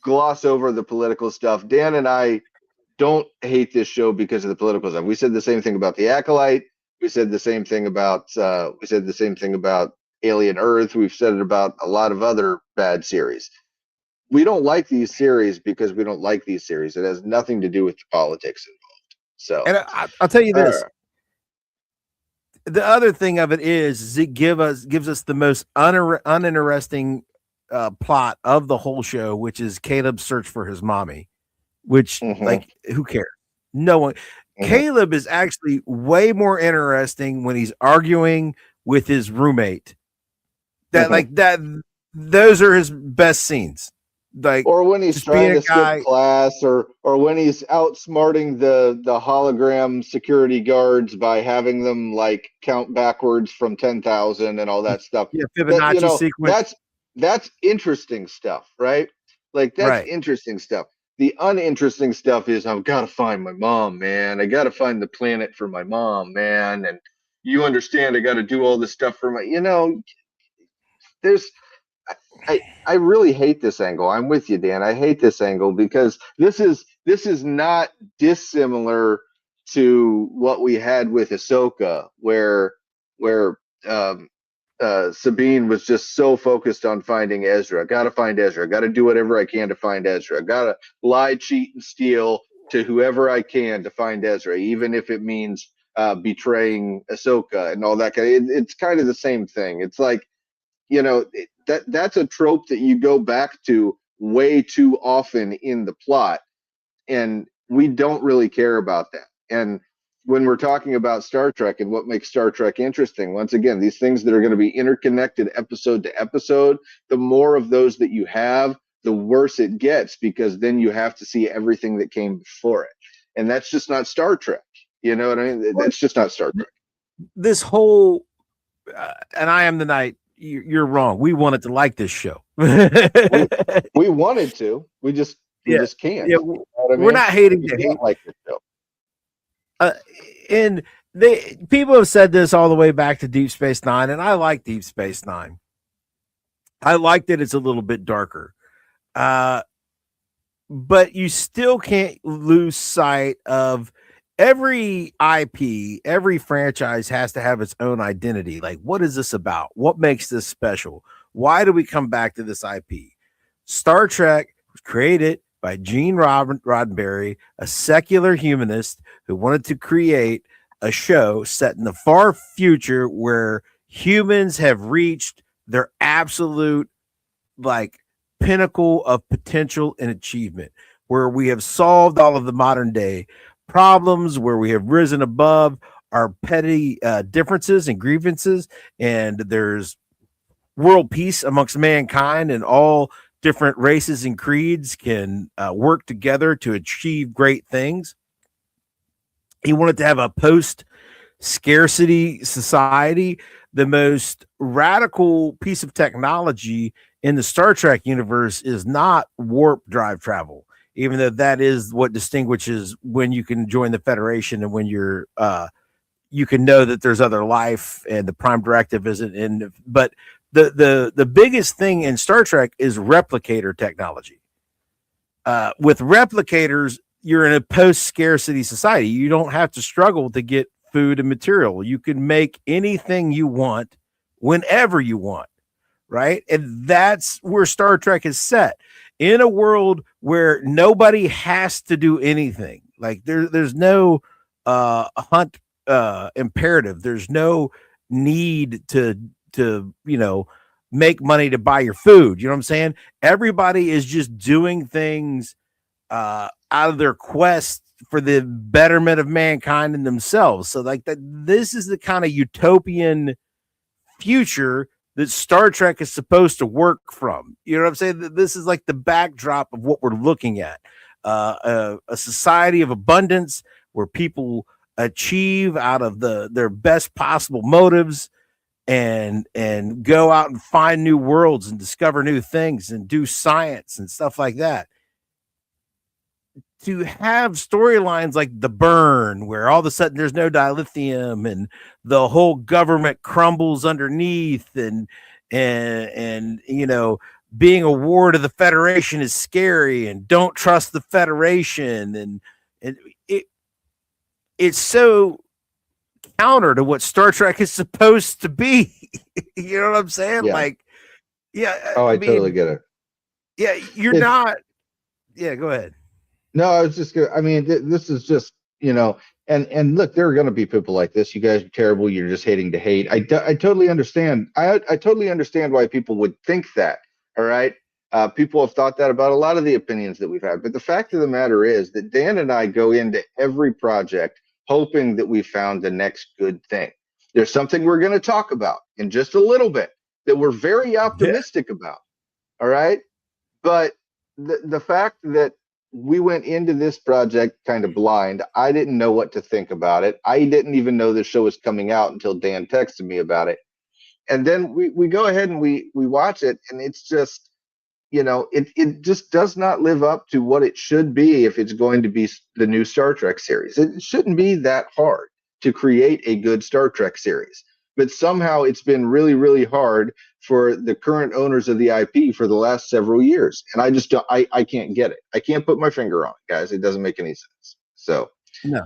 gloss over the political stuff. Dan and I don't hate this show because of the political stuff. We said the same thing about The Acolyte. We said the same thing about Alien Earth. We've said it about a lot of other bad series. We don't like these series because we don't like these series. It has nothing to do with the politics involved. So, and I'll tell you this. The other thing of it is it gives us the most uninteresting plot of the whole show, which is Caleb's search for his mommy, which like, who cares? No one. Caleb is actually way more interesting when he's arguing with his roommate. Those are his best scenes. Like, or when he's trying to skip class, or when he's outsmarting the hologram security guards by having them like count backwards from 10,000 and all that stuff. Yeah, Fibonacci sequence. That's interesting stuff, right? Like, that's interesting stuff. The uninteresting stuff is, I've got to find my mom, man. I got to find the planet for my mom, man. And you understand, I got to do all this stuff for my, I really hate this angle. I'm with you, Dan. I hate this angle because this is not dissimilar to what we had with Ahsoka, where Sabine was just so focused on finding Ezra. Got to find Ezra. Got to do whatever I can to find Ezra. Got to lie, cheat, and steal to whoever I can to find Ezra, even if it means betraying Ahsoka and all that. It's kind of the same thing. It's like, that's a trope that you go back to way too often in the plot, and we don't really care about that. And when we're talking about Star Trek and what makes Star Trek interesting, once again, these things that are going to be interconnected episode to episode, the more of those that you have, the worse it gets, because then you have to see everything that came before it. And that's just not Star Trek. You know what I mean? That's just not Star Trek. This whole, and I Am the Night, you're wrong. We wanted to like this show. we wanted to. We just can't. Yeah, we're not hating to hate. Like this show. And people have said this all the way back to Deep Space Nine, and I like Deep Space Nine. I like that it's a little bit darker. But you still can't lose sight of every IP, every franchise has to have its own identity. Like, what is this about? What makes this special? Why do we come back to this IP? Star Trek was created by Gene Roddenberry, a secular humanist who wanted to create a show set in the far future where humans have reached their absolute pinnacle of potential and achievement, where we have solved all of the modern day problems, where we have risen above our petty differences and grievances, and there's world peace amongst mankind, and all different races and creeds can work together to achieve great things. He wanted to have a post-scarcity society. The most radical piece of technology in the Star Trek universe is not warp drive travel, even though that is what distinguishes when you can join the Federation and when you're you can know that there's other life and the Prime Directive isn't in. But the biggest thing in Star Trek is replicator technology. With replicators, you're in a post-scarcity society. You don't have to struggle to get food and material. You can make anything you want whenever you want, right? And that's where Star Trek is set, in a world where nobody has to do anything. Like there's no hunt imperative. There's no need to make money to buy your food. You know what I'm saying? Everybody is just doing things out of their quest for the betterment of mankind and themselves. So this is the kind of utopian future that Star Trek is supposed to work from. You know what I'm saying? This is like the backdrop of what we're looking at. A society of abundance where people achieve out of their best possible motives and go out and find new worlds and discover new things and do science and stuff like that. To have storylines like The Burn, where all of a sudden there's no dilithium and the whole government crumbles underneath, and being a ward of the Federation is scary, and don't trust the Federation, and it's so counter to what Star Trek is supposed to be. You know what I'm saying? Yeah. Like, yeah. Oh, I totally get it. Yeah, you're not. Yeah, go ahead. No, I was just gonna. I mean, this is just, and look, there are going to be people like this. You guys are terrible. You're just hating to hate. I totally understand. I totally understand why people would think that. All right. People have thought that about a lot of the opinions that we've had. But the fact of the matter is that Dan and I go into every project hoping that we found the next good thing. There's something we're going to talk about in just a little bit that we're very optimistic about. All right. But the fact that we went into this project kind of blind, I didn't know what to think about it. I didn't even know the show was coming out until Dan texted me about it. And then we go ahead and we watch it, and it's just, it just does not live up to what it should be if it's going to be the new Star Trek series. It shouldn't be that hard to create a good Star Trek series. But somehow it's been really, really hard for the current owners of the IP for the last several years. And I just don't, I can't get it. I can't put my finger on it, guys. It doesn't make any sense. So, no.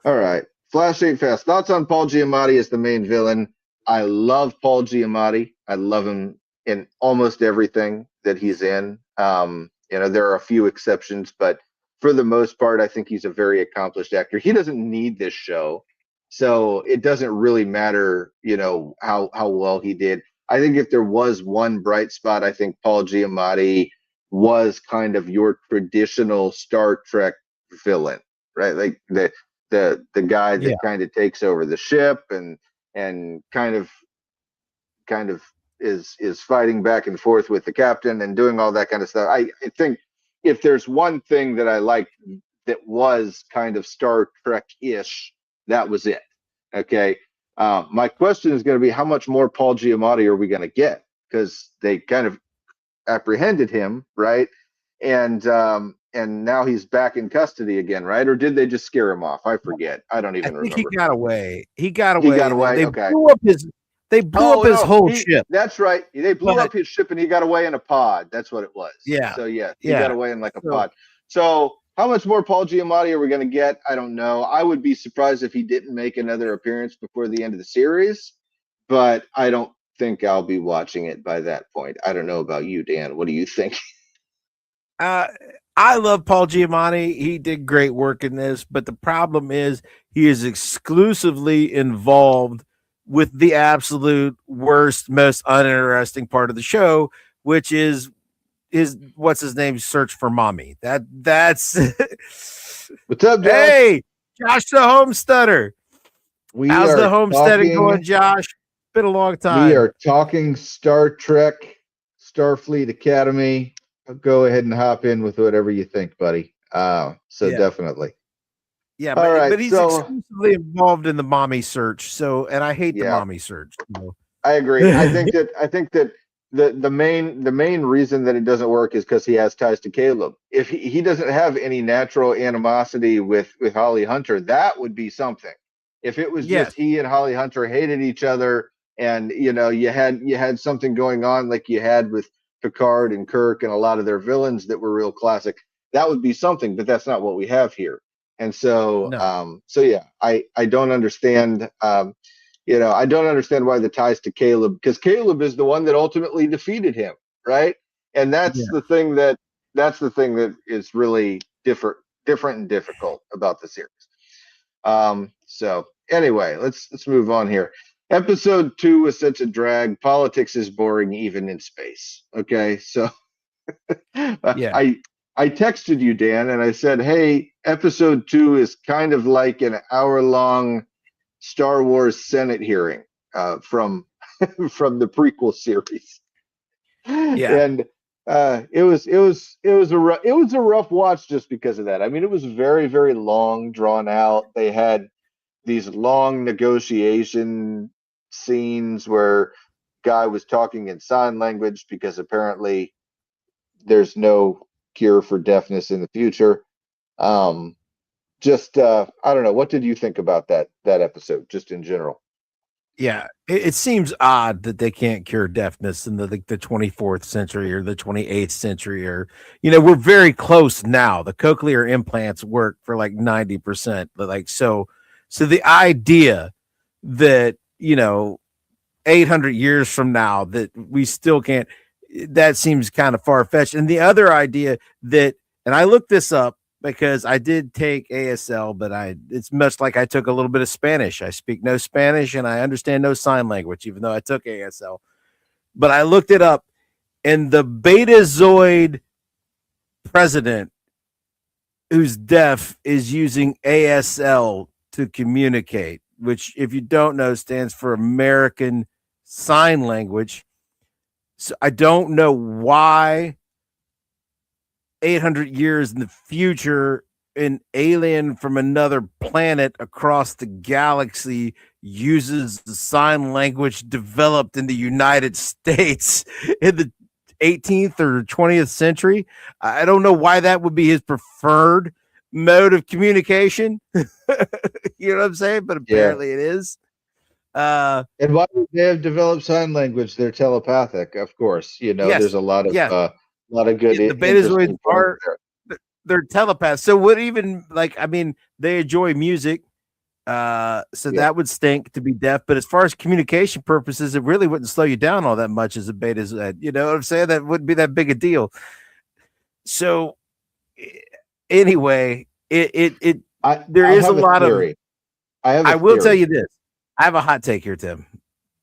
All right. Flash 8 Fast. Thoughts on Paul Giamatti as the main villain? I love Paul Giamatti. I love him in almost everything that he's in. There are a few exceptions, but for the most part, I think he's a very accomplished actor. He doesn't need this show. So it doesn't really matter, how well he did. I think if there was one bright spot, I think Paul Giamatti was kind of your traditional Star Trek villain, right? Like the guy that kind of takes over the ship and kind of is fighting back and forth with the captain and doing all that kind of stuff. I think if there's one thing that I liked that was kind of Star Trek-ish, that was it. Okay. My question is going to be, how much more Paul Giamatti are we going to get? Because they kind of apprehended him, right? And now he's back in custody again, right? Or did they just scare him off? I forget. I don't even remember. He got away. He got away. They okay. They blew up his whole ship. That's right. They blew up his ship and he got away in a pod. That's what it was. Yeah. So he got away in like a pod. So how much more Paul Giamatti are we going to get? I don't know. I would be surprised if he didn't make another appearance before the end of the series, but I don't think I'll be watching it by that point. I don't know about you, Dan. What do you think? I love Paul Giamatti. He did great work in this, but the problem is he is exclusively involved with the absolute worst, most uninteresting part of the show, which is what's his name? Search for Mommy. That's what's up, Josh? Hey, Josh the Homesteader. How's the homesteading going, Josh? Been a long time. We are talking Star Trek, Starfleet Academy. Go ahead and hop in with whatever you think, buddy. Definitely. Yeah, but he's exclusively involved in the mommy search. So, and I hate the mommy search. I agree. I think that the main reason that it doesn't work is because he has ties to Caleb. If he doesn't have any natural animosity with Holly Hunter, that would be something. If it was just he and Holly Hunter hated each other, and you had something going on like you had with Picard and Kirk and a lot of their villains that were real classic, that would be something. But that's not what we have here. And so, I don't understand. I don't understand why the ties to Caleb, because Caleb is the one that ultimately defeated him, right? And that's the thing that is really different and difficult about the series. So anyway, let's move on here. Episode 2 was such a drag. Politics is boring even in space. Okay, so I texted you, Dan, and I said, hey, episode 2 is kind of like an hour-long Star Wars Senate hearing from the prequel series. Yeah. And it was a rough watch just because of that. I mean, it was very, very long, drawn out. They had these long negotiation scenes where guy was talking in sign language because apparently there's no cure for deafness in the future. I don't know. What did you think about that episode, just in general? Yeah, it seems odd that they can't cure deafness in the 24th century or the 28th century, or we're very close now. The cochlear implants work for like 90%, but so the idea that, 800 years from now that we still can't. That seems kind of far-fetched. And the other idea that, and I looked this up because I did take ASL, but it's much like I took a little bit of Spanish. I speak no Spanish and I understand no sign language, even though I took ASL. But I looked it up, and the Betazoid president who's deaf is using ASL to communicate, which, if you don't know, stands for American Sign Language. So I don't know why 800 years in the future, an alien from another planet across the galaxy uses the sign language developed in the United States in the 18th or 20th century. I don't know why that would be his preferred mode of communication. You know what I'm saying? But apparently it is. And why would they have developed sign language? They're telepathic, of course. There's a lot of good. The Betazoids are they're telepaths. So what even they enjoy music. That would stink to be deaf. But as far as communication purposes, it really wouldn't slow you down all that much as a Betazoid. You know what I'm saying? That wouldn't be that big a deal. So anyway, there is a lot of. I will tell you this. I have a hot take here, Tim.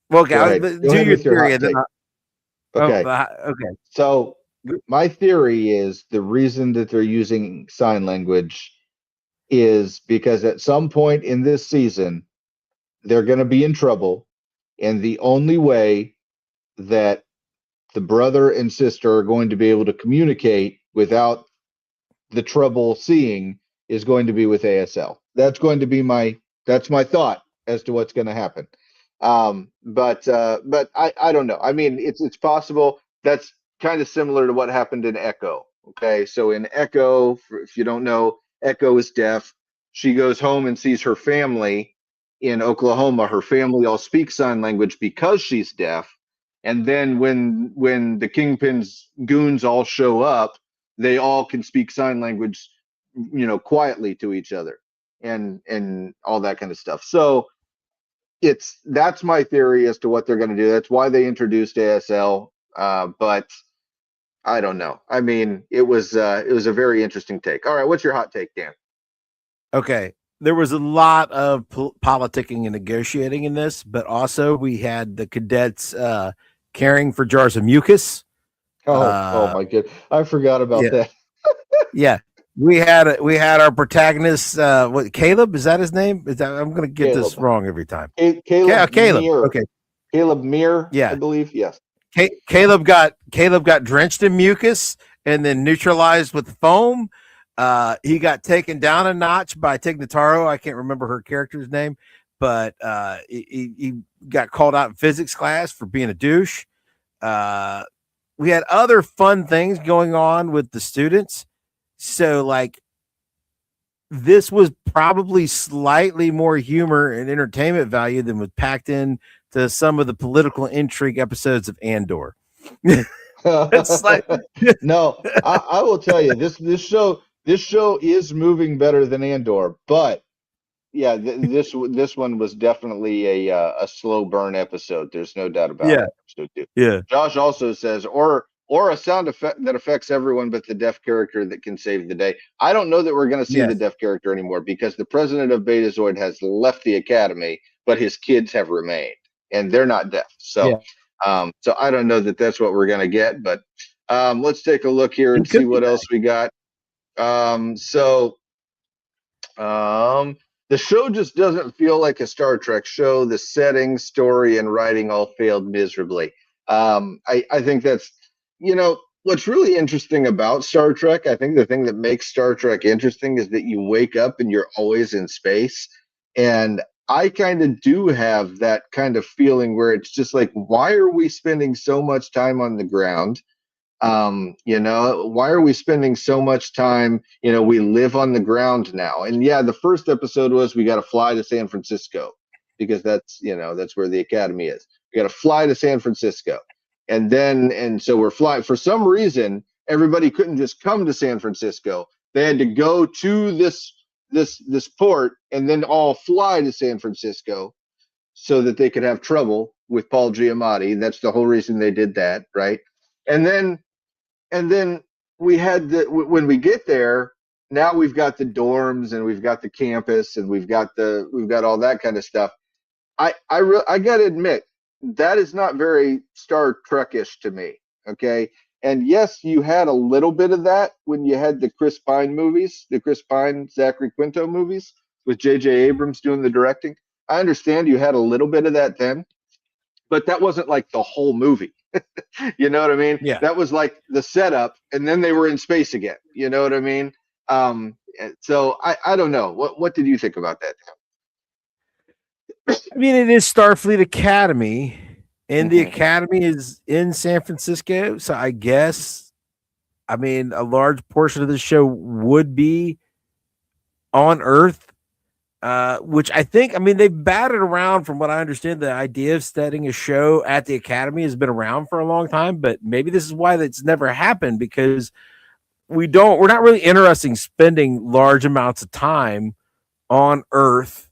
Well, okay, do your theory. Okay. Okay. So my theory is the reason that they're using sign language is because at some point in this season, they're going to be in trouble. And the only way that the brother and sister are going to be able to communicate without the trouble seeing is going to be with ASL. That's going to be my thought as to what's going to happen. But I don't know. I mean, it's possible. That's kind of similar to what happened in Echo. Okay. So in Echo, if you don't know, Echo is deaf. She goes home and sees her family in Oklahoma. Her family all speak sign language because she's deaf. And then when the Kingpin's goons all show up, they all can speak sign language, quietly to each other and all that kind of stuff. So that's my theory as to what they're going to do. That's why they introduced ASL. But I don't know. I mean, it was a very interesting take. All right, what's your hot take, Dan? Okay, there was a lot of politicking and negotiating in this, but also we had the cadets caring for jars of mucus. Oh my god, I forgot about that. Yeah, we had our protagonist. What, Caleb? Is that his name? I'm going to get this wrong every time. Caleb. Caleb. Okay. Caleb Meir. Yeah, I believe. Yes. Caleb got drenched in mucus and then neutralized with foam. He got taken down a notch by Tig Notaro. I can't remember her character's name, but he got called out in physics class for being a douche. We had other fun things going on with the students. So this was probably slightly more humor and entertainment value than was packed in to some of the political intrigue episodes of Andor. It's no, I will tell you, this show is moving better than Andor, but yeah, this one was definitely a slow burn episode. There's no doubt about it. Episode 2. Yeah. Josh also says, or a sound effect that affects everyone but the deaf character that can save the day. I don't know that we're going to see the deaf character anymore because the president of Betazoid has left the academy, but his kids have remained, and they're not deaf. So, so I don't know that that's what we're going to get, but let's take a look here and see what else we got. The show just doesn't feel like a Star Trek show. The setting, story, and writing all failed miserably. I think that's, what's really interesting about Star Trek. I think the thing that makes Star Trek interesting is that you wake up and you're always in space. And I kind of do have that kind of feeling where it's just like, why are we spending so much time on the ground? Why are we spending so much time? We live on the ground now. And yeah, the first episode was we got to fly to San Francisco because that's where the academy is. We got to fly to San Francisco. And so we're flying. For some reason, everybody couldn't just come to San Francisco. They had to go to this port and then all fly to San Francisco. so that they could have trouble with Paul Giamatti. That's the whole reason they did that, right? And then we had when we get there, now we've got the dorms and we've got the campus and we've got all that kind of stuff. I got to admit, that is not very Star Trek-ish to me. Okay. And yes, you had a little bit of that when you had the Chris Pine movies, the Chris Pine, Zachary Quinto movies with J.J. Abrams doing the directing. I understand you had a little bit of that then, but that wasn't like the whole movie. You know what I mean? Yeah. That was like the setup, and then they were in space again. You know what I mean? So I don't know. What did you think about that? I mean, it is Starfleet Academy, and the academy is in San Francisco. So I guess, I mean, a large portion of the show would be on Earth, which I think, I mean, they've batted around, from what I understand, the idea of setting a show at the academy has been around for a long time, but maybe this is why that's never happened, because we're not really interested in spending large amounts of time on Earth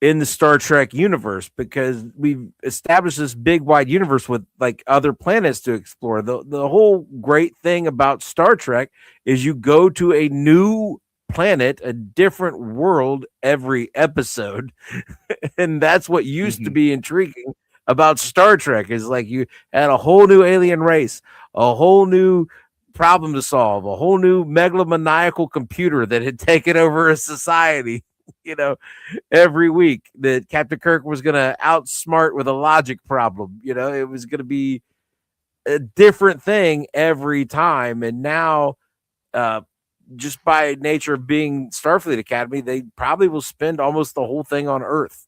in the Star Trek universe, because we've established this big wide universe with like other planets to explore. The whole great thing about Star Trek is you go to a new planet, a different world every episode. And that's what used to be intriguing about Star Trek, is like you had a whole new alien race, a whole new problem to solve, a whole new megalomaniacal computer that had taken over a society, you know, every week, that Captain Kirk was going to outsmart with a logic problem. You know, it was going to be a different thing every time. And now, just by nature of being Starfleet Academy, they probably will spend almost the whole thing on Earth.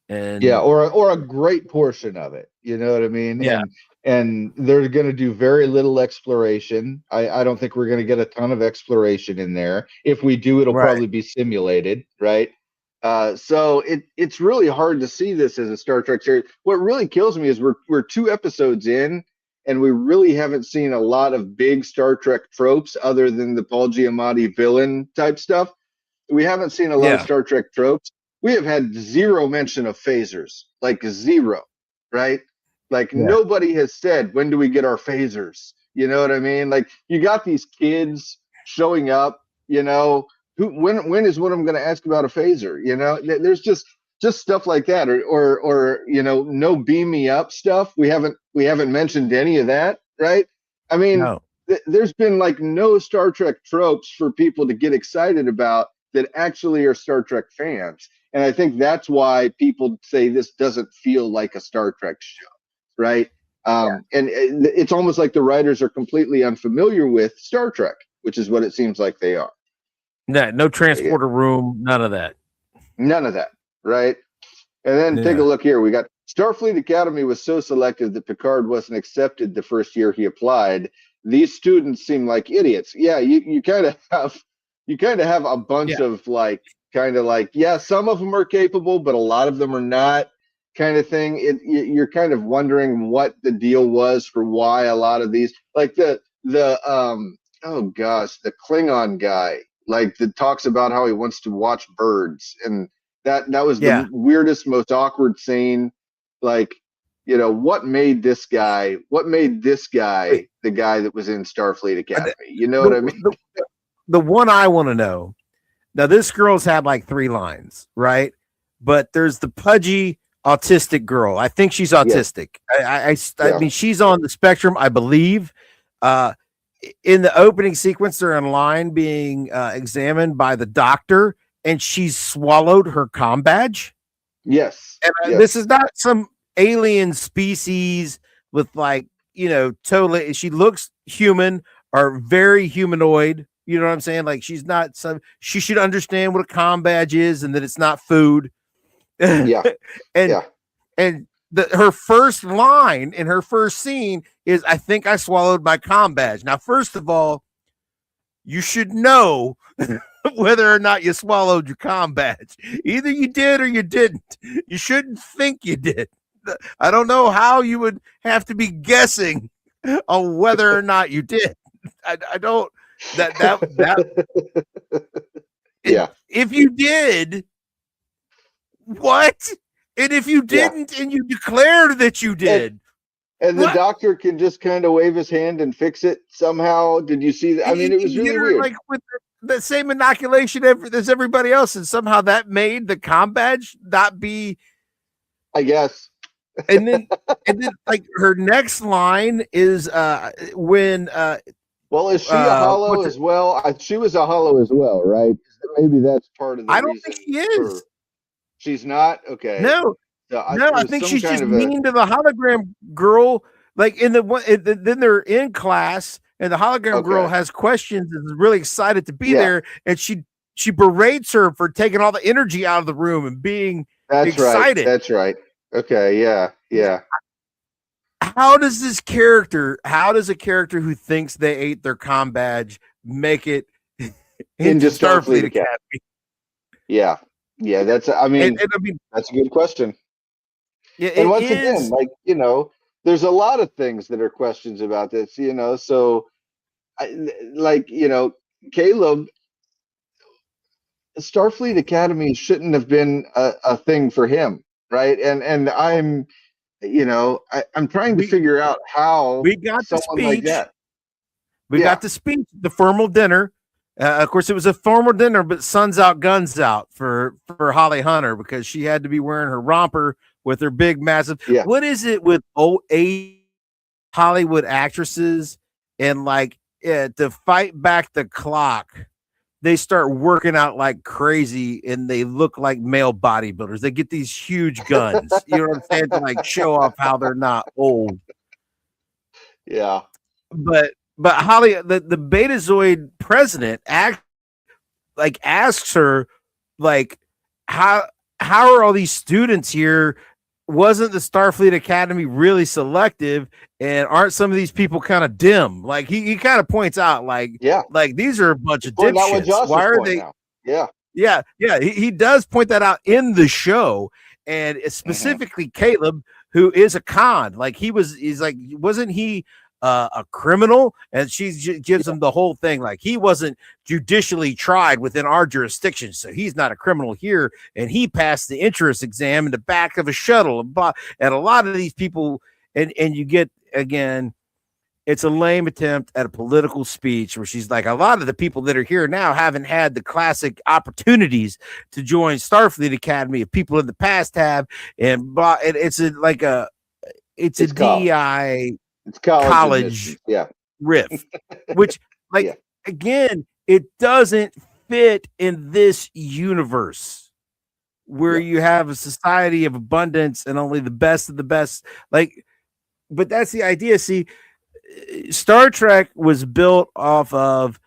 And yeah, or a great portion of it. You know what I mean? Yeah. And they're going to do very little exploration. I don't think we're going to get a ton of exploration in there. If we do, it'll probably be simulated, right? So it's really hard to see this as a Star Trek series. What really kills me is we're 2 episodes in, and we really haven't seen a lot of big Star Trek tropes other than the Paul Giamatti villain type stuff. We haven't seen a lot of Star Trek tropes. We have had zero mention of phasers, like zero, right? Like nobody has said, when do we get our phasers? You know what I mean? Like, you got these kids showing up, you know, when is one of them going to ask about a phaser? You know, there's just stuff like that, or you know, no beam me up stuff. We haven't mentioned any of that, right? I mean, there's been like no Star Trek tropes for people to get excited about that actually are Star Trek fans. And I think that's why people say this doesn't feel like a Star Trek show, right? And it's almost like the writers are completely unfamiliar with Star Trek, which is what it seems like they are. No transporter room, none of that. None of that, right? And then take a look here. We got Starfleet Academy was so selective that Picard wasn't accepted the first year he applied. These students seem like idiots. Yeah, you kind of have a bunch of like, some of them are capable, but a lot of them are not, kind of thing. You're kind of wondering what the deal was for why a lot of these, like the Klingon guy, like, that talks about how he wants to watch birds, and that was the weirdest, most awkward scene. Like, you know, what made this guy the guy that was in Starfleet Academy? You know what I mean? The one I want to know. Now, this girl's had like 3 lines, right? But there's the pudgy autistic girl. I think she's autistic. I mean, she's on the spectrum, I believe. In the opening sequence, they're in line being examined by the doctor, and she's swallowed her comm badge. Yes. And this is not some alien species with, like, you know, totally, she looks human or very humanoid. You know what I'm saying? Like, she's not she should understand what a comm badge is and that it's not food. And her first line in her first scene is, I think I swallowed my comm badge. Now, first of all, you should know whether or not you swallowed your comm badge. Either you did or you didn't. You shouldn't think you did. I don't know how you would have to be guessing on whether or not you did. I don't. If you did, what? And if you didn't, and you declared that you did, and the doctor can just kind of wave his hand and fix it somehow. Did you see that? I mean, it was really weird. Like with the same inoculation as everybody else, and somehow that made the comm badge not be. I guess. and then like her next line is when well, is she a hollow as well? She was a hollow as well, right? Maybe that's part of the I don't think she is. She's not? Okay. No, I think she's just mean to the hologram girl. Like in then they're in class, and the hologram girl has questions and is really excited to be there, and she berates her for taking all the energy out of the room and being excited. That's right. Okay, yeah. How does a character who thinks they ate their comm badge make it into Starfleet Academy? Yeah, that's. I mean, that's a good question. Yeah, and once again, like there's a lot of things that are questions about this. So, Caleb, Starfleet Academy shouldn't have been a thing for him, right? And I'm trying to figure out how we got the speech. Like that. We got the speech, the formal dinner. Of course, it was a formal dinner, but suns out, guns out for Holly Hunter because she had to be wearing her romper with her big, massive. Yeah. What is it with Hollywood actresses and to fight back the clock? They start working out like crazy and they look like male bodybuilders. They get these huge guns, you know what I'm saying, to show off how they're not old. Yeah. But Holly, the Betazoid president asks her, how are all these students here? Wasn't the Starfleet Academy really selective? And aren't some of these people kind of dim? He kind of points out, these are a bunch of dipshits. Why are they? Now. Yeah. He does point that out in the show, and specifically Caleb, who is a con. Wasn't he a criminal? And she gives him the whole thing. He wasn't judicially tried within our jurisdiction, so he's not a criminal here. And he passed the entrance exam in the back of a shuttle. And a lot of these people, and you get, again, it's a lame attempt at a political speech where she's like, a lot of the people that are here now haven't had the classic opportunities to join Starfleet Academy if people in the past have. And it's a DEI. It's college riff, which again, it doesn't fit in this universe where you have a society of abundance and only the best of the best. But that's the idea. See, Star Trek was built off of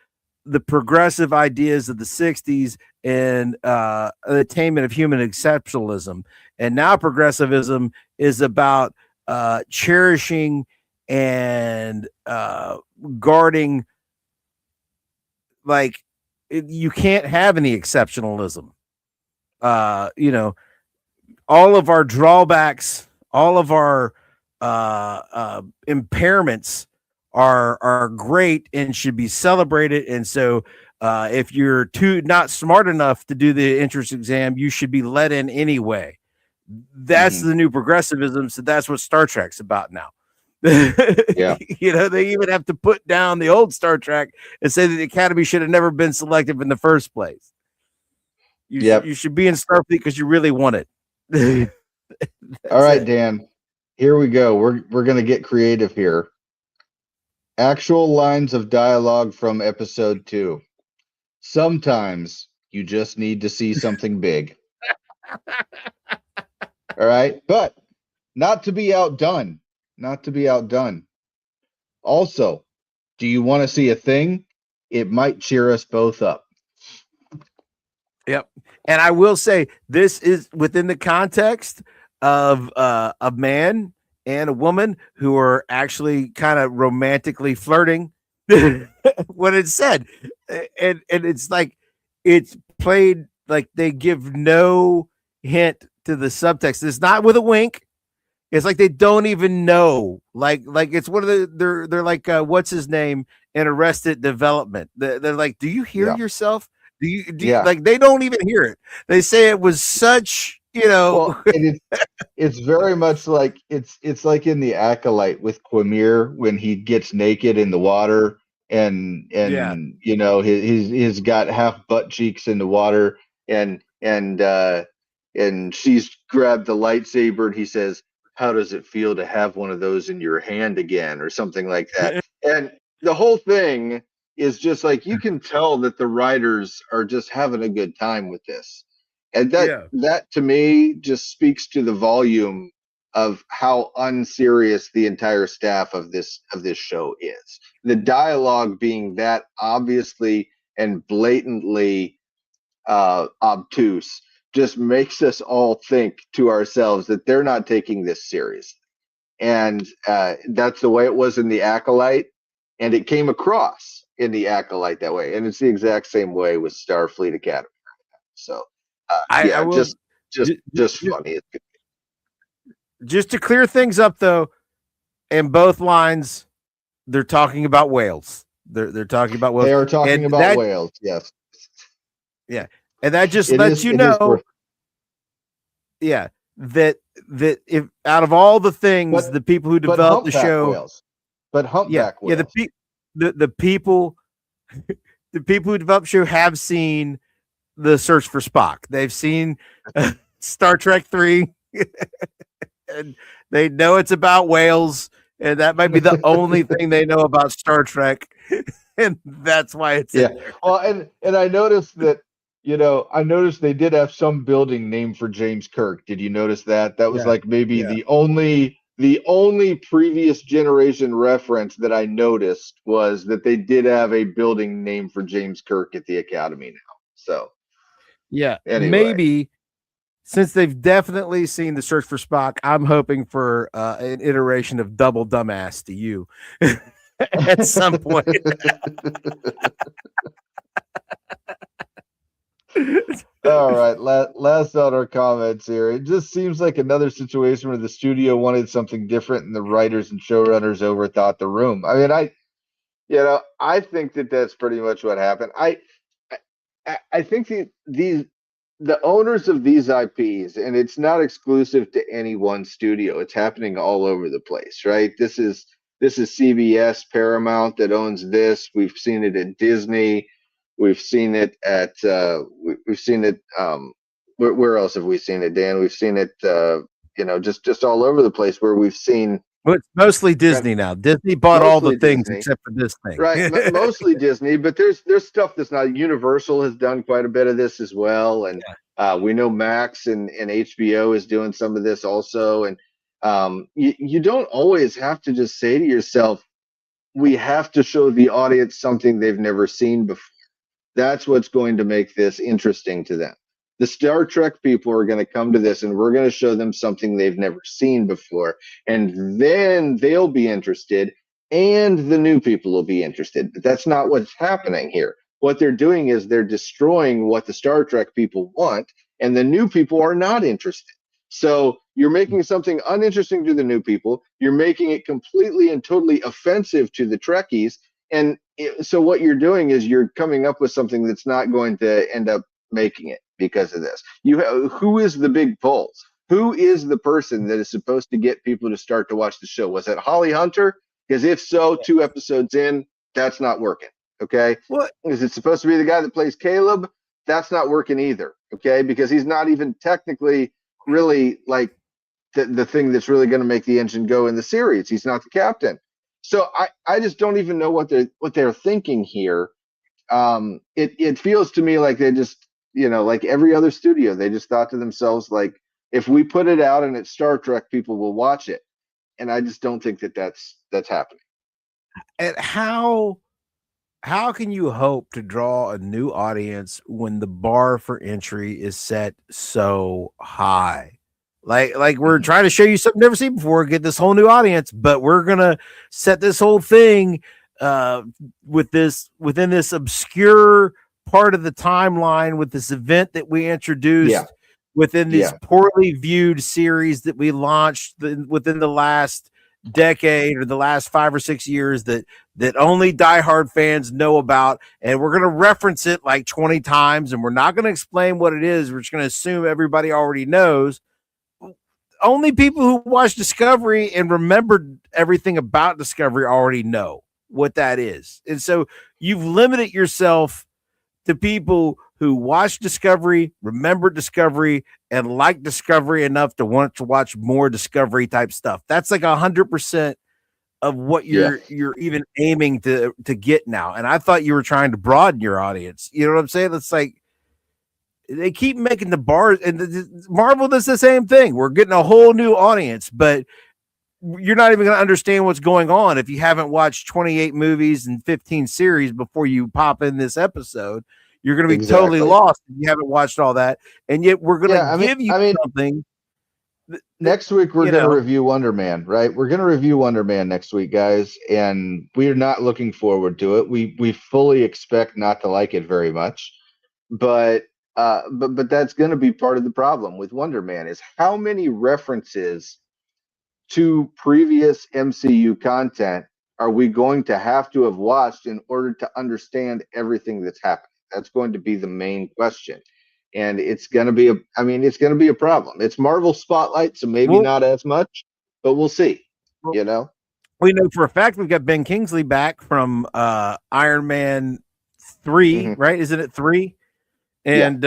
the progressive ideas of the 60s and the attainment of human exceptionalism. And now progressivism is about cherishing and guarding, you can't have any exceptionalism. All of our drawbacks, all of our impairments are great and should be celebrated. And so if you're not smart enough to do the entrance exam, you should be let in anyway. That's the new progressivism. So that's what Star Trek's about now. Yeah. They even have to put down the old Star Trek and say that the Academy should have never been selective in the first place. You should be in Starfleet because you really want it. All right, Dan. Here we go. We're gonna get creative here. Actual lines of dialogue from episode 2. Sometimes you just need to see something big. All right, but not to be outdone. Also, do you want to see a thing? It might cheer us both up. Yep. And I will say this is within the context of a man and a woman who are actually kind of romantically flirting when it's said. And it's it's played they give no hint to the subtext. It's not with a wink. It's they don't even know. It's one of they're like what's his name in Arrested Development. They're like, do you hear yourself? Do you they don't even hear it. They say it was such you know. Well, and it's very much like it's like in the Acolyte with Quamir when he gets naked in the water and Yeah. you know he's got half butt cheeks in the water and she's grabbed the lightsaber and he says, "How does it feel to have one of those in your hand again?" or something like that. And the whole thing is just like you can tell that the writers are just having a good time with this. And that to me just speaks to the volume of how unserious the entire staff of this show is. The dialogue being that obviously and blatantly obtuse just makes us all think to ourselves that they're not taking this seriously. And that's the way it was in the Acolyte, and it came across in the Acolyte that way, and it's the exact same way with Starfleet Academy. So. I will, just funny. Just to clear things up, though, in both lines, they're talking about whales. They're talking about whales. They are talking about whales. Yes. Yeah, and that just lets you know. Yeah, that if out of all the things, the people who developed the show, whales. But humpback whales. The people who developed the show have seen The Search for Spock. They've seen Star Trek 3 and they know it's about whales, and that might be the only thing they know about Star Trek, and that's why it's in there. Well, and I noticed that, they did have some building named for James Kirk. Did you notice that? That was like maybe the only previous generation reference that I noticed was that they did have a building named for James Kirk at the Academy now. So anyway. Maybe since they've definitely seen The Search for Spock, I'm hoping for an iteration of Double Dumbass to You at some point. All right, last on our comments here. It just seems like another situation where the studio wanted something different and the writers and showrunners overthought the room. I mean, I think that that's pretty much what happened. I think the owners of these IPs, and it's not exclusive to any one studio. It's happening all over the place, right? This is CBS, Paramount that owns this. We've seen it at Disney. We've seen it at where else have we seen it, Dan? We've seen it just all over the place where we've seen. Well, it's mostly Disney now. Disney bought all the things Disney, except for this thing. Right, mostly Disney, but there's stuff that's not. Universal has done quite a bit of this as well, and we know Max and HBO is doing some of this also. And you don't always have to just say to yourself, we have to show the audience something they've never seen before. That's what's going to make this interesting to them. The Star Trek people are going to come to this and we're going to show them something they've never seen before. And then they'll be interested and the new people will be interested. But that's not what's happening here. What they're doing is they're destroying what the Star Trek people want, and the new people are not interested. So you're making something uninteresting to the new people. You're making it completely and totally offensive to the Trekkies. And so what you're doing is you're coming up with something that's not going to end up making it because of this. Who is the big pulls? Who is the person that is supposed to get people to start to watch the show? Was it Holly Hunter? Because if so, 2 episodes in, that's not working. Okay. What is it supposed to be? The guy that plays Caleb? That's not working either. Okay, because he's not even technically really like the thing that's really going to make the engine go in the series. He's not the captain. So I just don't even know what they're thinking here. It feels to me like they just, like every other studio, they just thought to themselves, like, if we put it out and it's Star Trek, people will watch it. And I just don't think that's happening. And how can you hope to draw a new audience when the bar for entry is set so high? Like we're trying to show you something never seen before, get this whole new audience, but we're gonna set this whole thing within this obscure part of the timeline with this event that we introduced within this poorly viewed series that we launched within the last decade or the last 5 or 6 years that only diehard fans know about, and we're going to reference it like 20 times, and we're not going to explain what it is. We're just going to assume everybody already knows. Only people who watch Discovery and remembered everything about Discovery already know what that is. And so you've limited yourself to people who watch Discovery, remember Discovery, and like Discovery enough to want to watch more Discovery type stuff. That's like 100% of what you're even aiming to get now. And I thought you were trying to broaden your audience. You know what I'm saying? It's like they keep making the bars, and Marvel does the same thing. We're getting a whole new audience, but you're not even going to understand what's going on if you haven't watched 28 movies and 15 series before you pop in this episode. You're going to be totally lost if you haven't watched all that. And yet we're going to give you something. Next week, we're going to review Wonder Man, right? We're going to review Wonder Man next week, guys. And we're not looking forward to it. We fully expect not to like it very much. But that's going to be part of the problem with Wonder Man is how many references to previous MCU content are we going to have watched in order to understand everything that's happening? That's going to be the main question. And it's going to be a problem. It's Marvel Spotlight, so maybe not as much, but we'll see, We know for a fact we've got Ben Kingsley back from Iron Man 3, right? Isn't it 3? And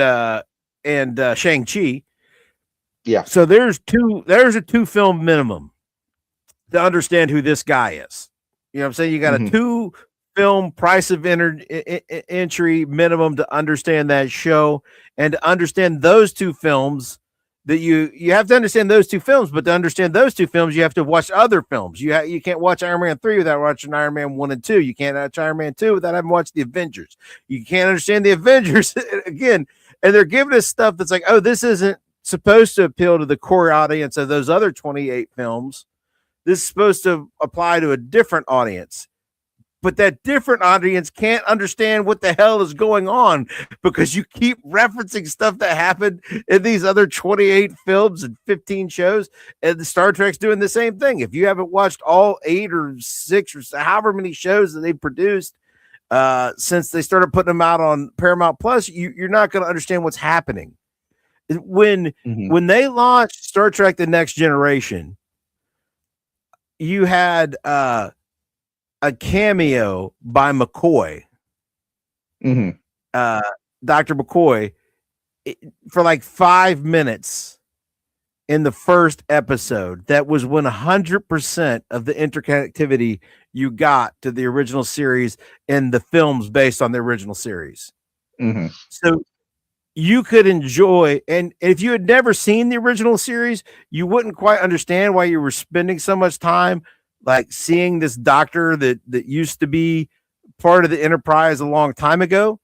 Shang-Chi. Yeah. So there's a 2-film minimum to understand who this guy is. You know what I'm saying? You got a 2-film price of entry minimum to understand that show, and to understand those 2 films that you have to understand those 2 films, but to understand those 2 films, you have to watch other films. You can't watch Iron Man 3 without watching Iron Man 1 and 2. You can't watch Iron Man 2 without having watched the Avengers. You can't understand the Avengers again. And they're giving us stuff that's like, oh, this isn't supposed to appeal to the core audience of those other 28 films. This is supposed to apply to a different audience. But that different audience can't understand what the hell is going on because you keep referencing stuff that happened in these other 28 films and 15 shows. And the Star Trek's doing the same thing. If you haven't watched all 8 or 6 or however many shows that they produced since they started putting them out on Paramount Plus, you're not going to understand what's happening. When they launched Star Trek The Next Generation, you had a cameo by McCoy, Dr. McCoy, for like 5 minutes in the first episode. That was 100% of the interconnectivity you got to the original series and the films based on the original series. So you could enjoy, and if you had never seen the original series, you wouldn't quite understand why you were spending so much time like seeing this doctor that used to be part of the Enterprise a long time ago.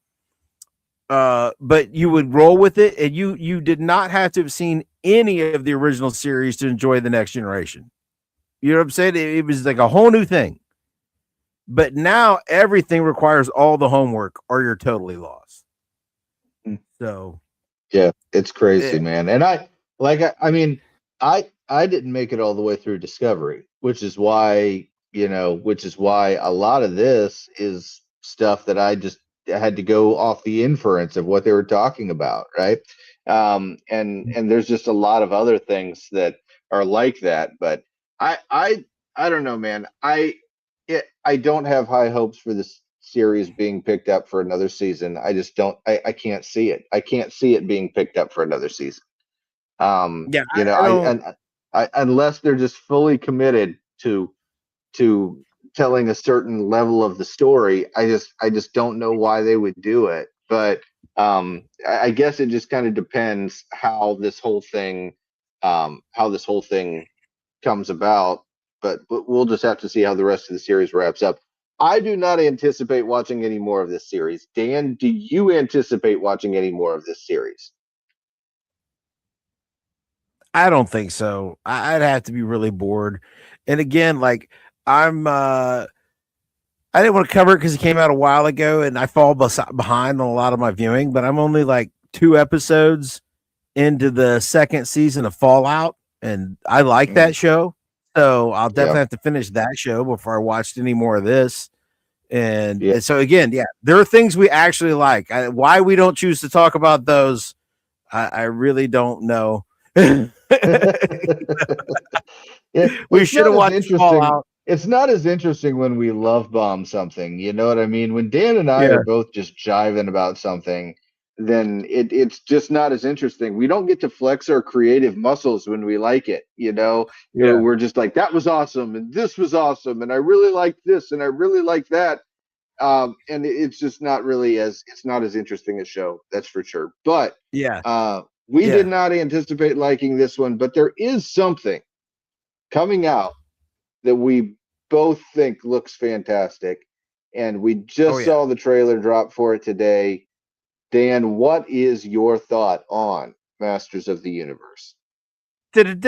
But you would roll with it, and you did not have to have seen any of the original series to enjoy The Next Generation. You know what I'm saying? It was like a whole new thing. But now everything requires all the homework or you're totally lost. So yeah, it's crazy, man. And I didn't make it all the way through Discovery, which is why a lot of this is stuff that I just had to go off the inference of what they were talking about, right? And there's just a lot of other things that are like that, but I don't know, man. I don't have high hopes for this series being picked up for another season. I just don't. I can't see it. I can't see it being picked up for another season. Unless they're just fully committed to telling a certain level of the story, I just don't know why they would do it. But I guess it just kind of depends how this whole thing comes about. But we'll just have to see how the rest of the series wraps up. I do not anticipate watching any more of this series. Dan, do you anticipate watching any more of this series? I don't think so. I'd have to be really bored. And again, like I didn't want to cover it because it came out a while ago and I fall behind on a lot of my viewing, but I'm only like 2 episodes into the second season of Fallout, and I like that show. So I'll definitely have to finish that show before I watched any more of this. And so again, there are things we actually like. Why we don't choose to talk about those, I really don't know. We should have watched Fallout. It's not as interesting when we love bomb something. You know what I mean? When Dan and I are both just jiving about something, then it's just not as interesting. We don't get to flex our creative muscles when we like it. We're just like, that was awesome, and this was awesome, and I really like this, and I really like that. And it's just not really it's not as interesting a show, that's for sure. But we did not anticipate liking this one, but there is something coming out that we both think looks fantastic, and we just saw the trailer drop for it today. Dan, what is your thought on Masters of the Universe? Dude,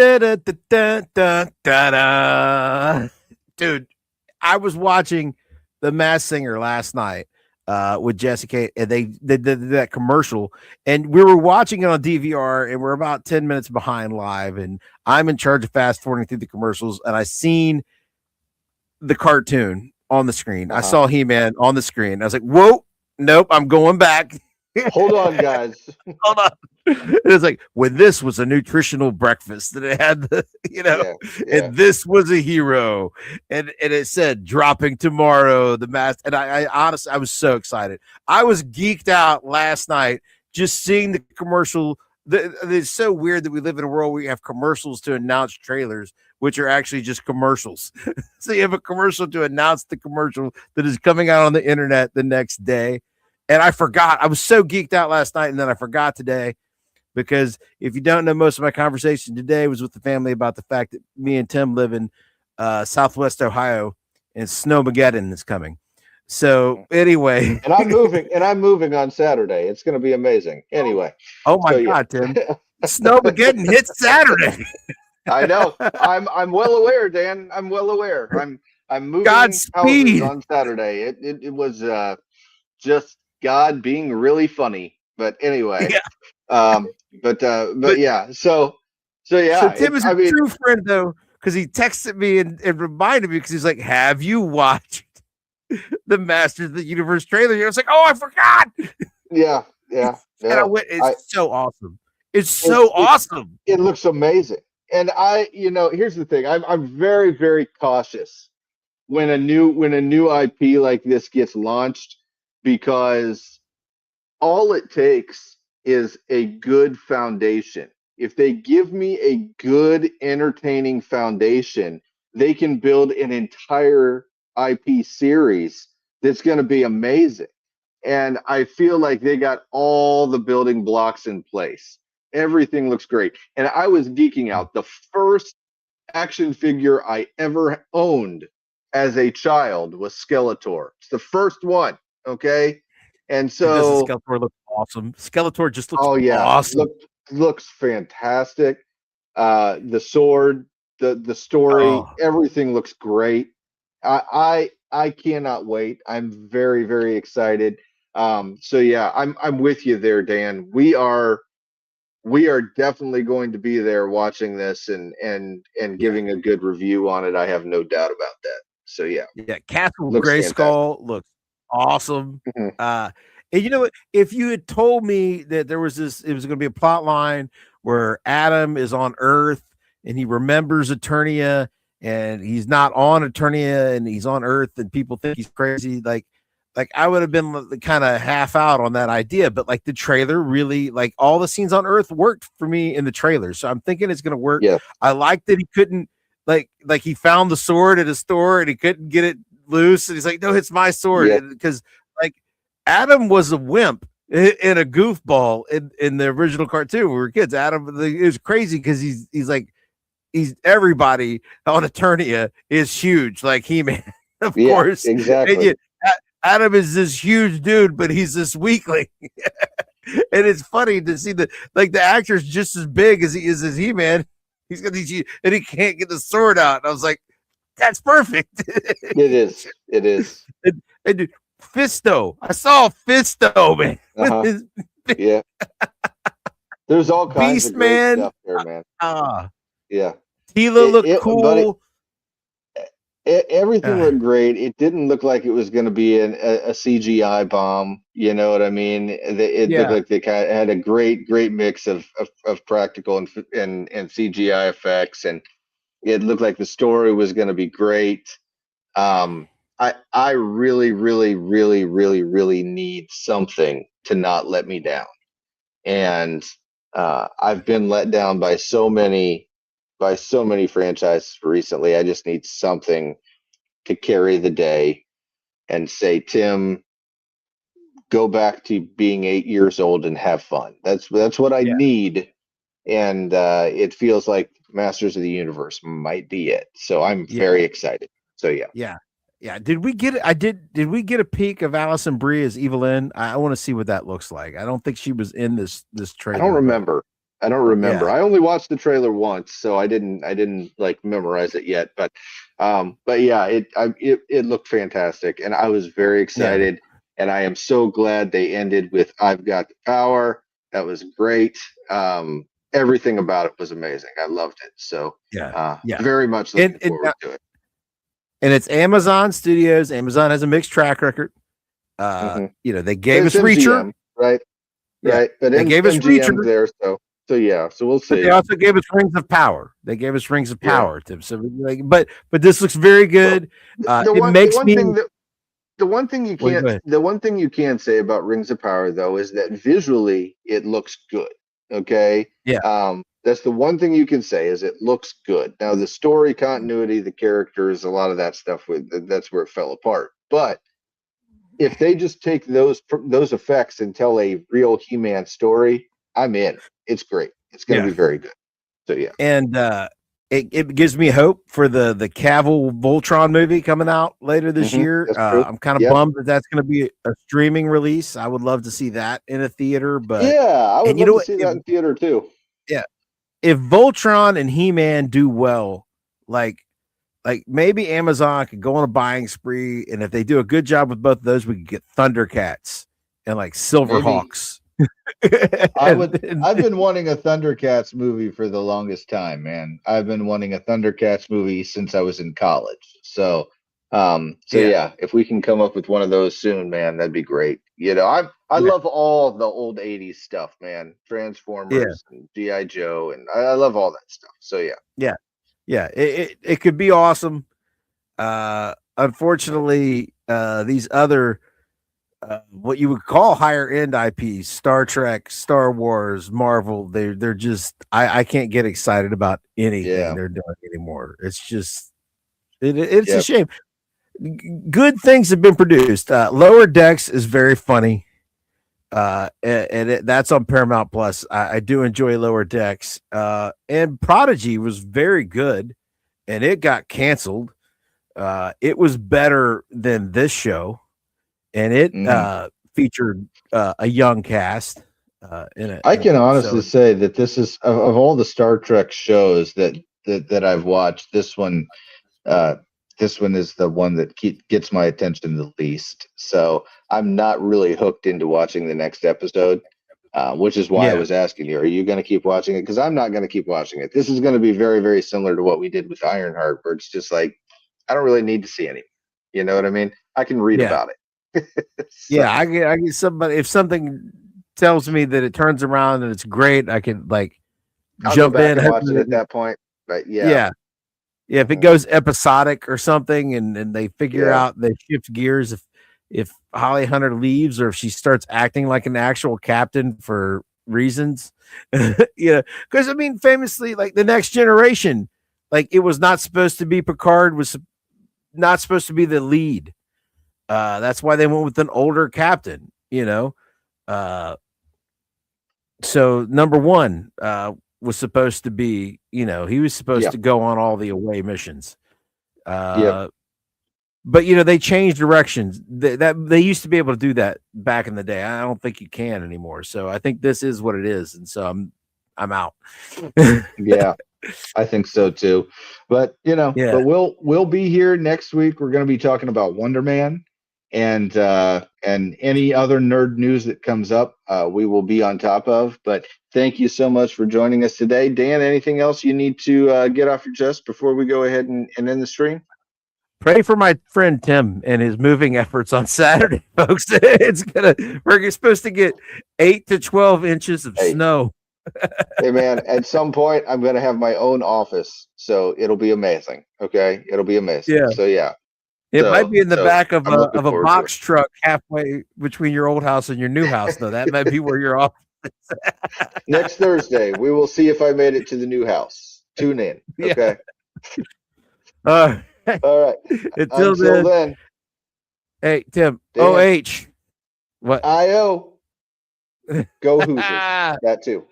I was watching The Masked Singer last night with Jessica, and they did that commercial, and we were watching it on DVR, and we're about 10 minutes behind live, and I'm in charge of fast forwarding through the commercials, and I seen the cartoon on the screen. I saw He-Man on the screen. I was like, whoa, nope, I'm going back. Hold on, guys. Hold on. It was like, when this was a nutritional breakfast that it had and this was a hero, and it said dropping tomorrow, the mask. And I honestly, I was so excited. I was geeked out last night just seeing the commercial. It's so weird that we live in a world where we have commercials to announce trailers, which are actually just commercials. So you have a commercial to announce the commercial that is coming out on the internet the next day. And I forgot. I was so geeked out last night, and then I forgot today, because if you don't know, most of my conversation today was with the family about the fact that me and Tim live in Southwest Ohio, and Snowmageddon is coming. So anyway, and I'm moving on Saturday. It's going to be amazing. Anyway. Oh my God, Tim! Snowmageddon hits Saturday. I know. I'm well aware, Dan. I'm well aware. I'm moving Godspeed houses on Saturday. It was just God being really funny. But anyway. But yeah. So Tim is a true friend, though, because he texted me and reminded me, because he's like, "Have you watched the Masters of the Universe trailer?" I was like, "Oh, I forgot." Yeah. And I went, it's so awesome. It's so awesome. It looks amazing. And here's the thing. I'm very, very cautious when a new IP like this gets launched, because all it takes is a good foundation. If they give me a good, entertaining foundation, they can build an entire IP series that's going to be amazing. And I feel like they got all the building blocks in place. Everything looks great. And I was geeking out. The first action figure I ever owned as a child was Skeletor. It's the first one. Okay. And so Skeletor looks awesome. Skeletor just looks awesome. Looks fantastic. The sword, the story, everything looks great. I cannot wait. I'm very, very excited. So yeah, I'm with you there, Dan. We are definitely going to be there watching this and giving a good review on it. I have no doubt about that. So yeah. Castle Grayskull looks awesome. Mm-hmm. And you know what? If you had told me that it was going to be a plot line where Adam is on Earth and he remembers Eternia, and he's not on Eternia and he's on Earth, and people think he's crazy, like I would have been kind of half out on that idea. But like the trailer really, like all the scenes on Earth worked for me in the trailer, so I'm thinking it's going to work. Yeah. I like that he couldn't like he found the sword at a store and he couldn't get it loose, and he's like, no, it's my sword, because like Adam was a wimp in a goofball in the original cartoon when we were kids. Adam, it was crazy because he's everybody on Eternia is huge, like He-Man, of course. Exactly. And Adam is this huge dude, but he's this weakling. And it's funny to see the actor's just as big as he is as He-Man. He's got these, and he can't get the sword out. And I was like, that's perfect. It is. And Fisto, I saw Fisto, man. Yeah. There's all kinds Beast of great Man stuff there, man. Yeah. Tila looked cool. everything looked great. It didn't look like it was going to be a CGI bomb. You know what I mean? It looked like they kind of had a great mix of practical and CGI effects, and it looked like the story was going to be great. I really, really, really, really, really need something to not let me down, and I've been let down by so many franchises recently. I just need something to carry the day and say, Tim, go back to being 8 years old and have fun. That's what I need, and it feels like Masters of the Universe might be it. So I'm very excited. So yeah. Did we get Did we get a peek of Alison Brie as Evelyn? I want to see what that looks like. I don't think she was in this trailer. I don't remember. Yeah. I only watched the trailer once, so I didn't like memorize it yet. But yeah, it looked fantastic, and I was very excited. Yeah. And I am so glad they ended with "I've got the power." That was great. Everything about it was amazing. I loved it. So very much looking forward to it. And it's Amazon Studios. Amazon has a mixed track record. You know, they gave us Reacher, MGM, right? Yeah. Right, but they gave us Reacher there, so yeah. So we'll see. But they also gave us Rings of Power. Tim. So like, but this looks very good. The one thing you can't say about Rings of Power though is that visually it looks good. Okay. Yeah. That's the one thing you can say is it looks good. Now the story continuity, the characters, a lot of that stuff, that's where it fell apart. But if they just take those effects and tell a real He-Man story, I'm in. It's great. It's going to be very good. So yeah. And it gives me hope for the Cavill Voltron movie coming out later this year. I'm kind of bummed that that's going to be a streaming release. I would love to see that in a theater, but I would love to see that in theater too. Yeah. If Voltron and He-Man do well, like maybe Amazon could go on a buying spree, and if they do a good job with both of those, we could get Thundercats and like Silverhawks. I've been wanting a Thundercats movie for the longest time, man. I've been wanting a Thundercats movie since I was in college. So yeah, if we can come up with one of those soon, man, that'd be great. You know, I love all the old 80s stuff, man. Transformers and G.I. Joe, and I love all that stuff. So yeah. It could be awesome. Unfortunately, these other what you would call higher end IPs, Star Trek, Star Wars, Marvel, they're just I can't get excited about anything they're doing anymore. It's just it's a shame. Good things have been produced. Lower Decks is very funny. That's on Paramount Plus. I do enjoy Lower Decks. And Prodigy was very good, and it got canceled. It was better than this show, and it featured a young cast in it. I can honestly say that this is of all the Star Trek shows that I've watched, this one is the one that gets my attention the least. So I'm not really hooked into watching the next episode, which is why I was asking you, are you going to keep watching it? Because I'm not going to keep watching it. This is going to be very, very similar to what we did with Ironheart, where it's just like, I don't really need to see any. You know what I mean? I can read about it. I get somebody, if something tells me that it turns around and it's great, I can I'll jump go back in and watch it at that point. But yeah, if it goes episodic or something, and they figure out, they shift gears, if Holly Hunter leaves or if she starts acting like an actual captain for reasons, because I mean, famously, like The Next Generation, like it was not supposed to be Picard, was not supposed to be the lead. That's why they went with an older captain, so number one was supposed to be, he was supposed to go on all the away missions. But they changed directions. They used to be able to do that back in the day. I don't think you can anymore. So I think this is what it is, and so I'm out. Yeah, I think so too. But but we'll be here next week. We're going to be talking about Wonder Man and any other nerd news that comes up. We will be on top of. But thank you so much for joining us today, Dan. Anything else you need to get off your chest before we go ahead and end the stream? Pray for my friend Tim and his moving efforts on Saturday, folks. We're supposed to get 8 to 12 inches of snow. Hey man, at some point I'm gonna have my own office, so it'll be amazing. Okay, it'll be amazing. Yeah. So yeah, it might be in the back of a box to truck halfway between your old house and your new house, though. That might be where you're off. Next Thursday, we will see if I made it to the new house. Tune in. Okay. Yeah. All right. Until then. Hey, Tim. Dan, OH. What? IO. Go Hoosiers. That too.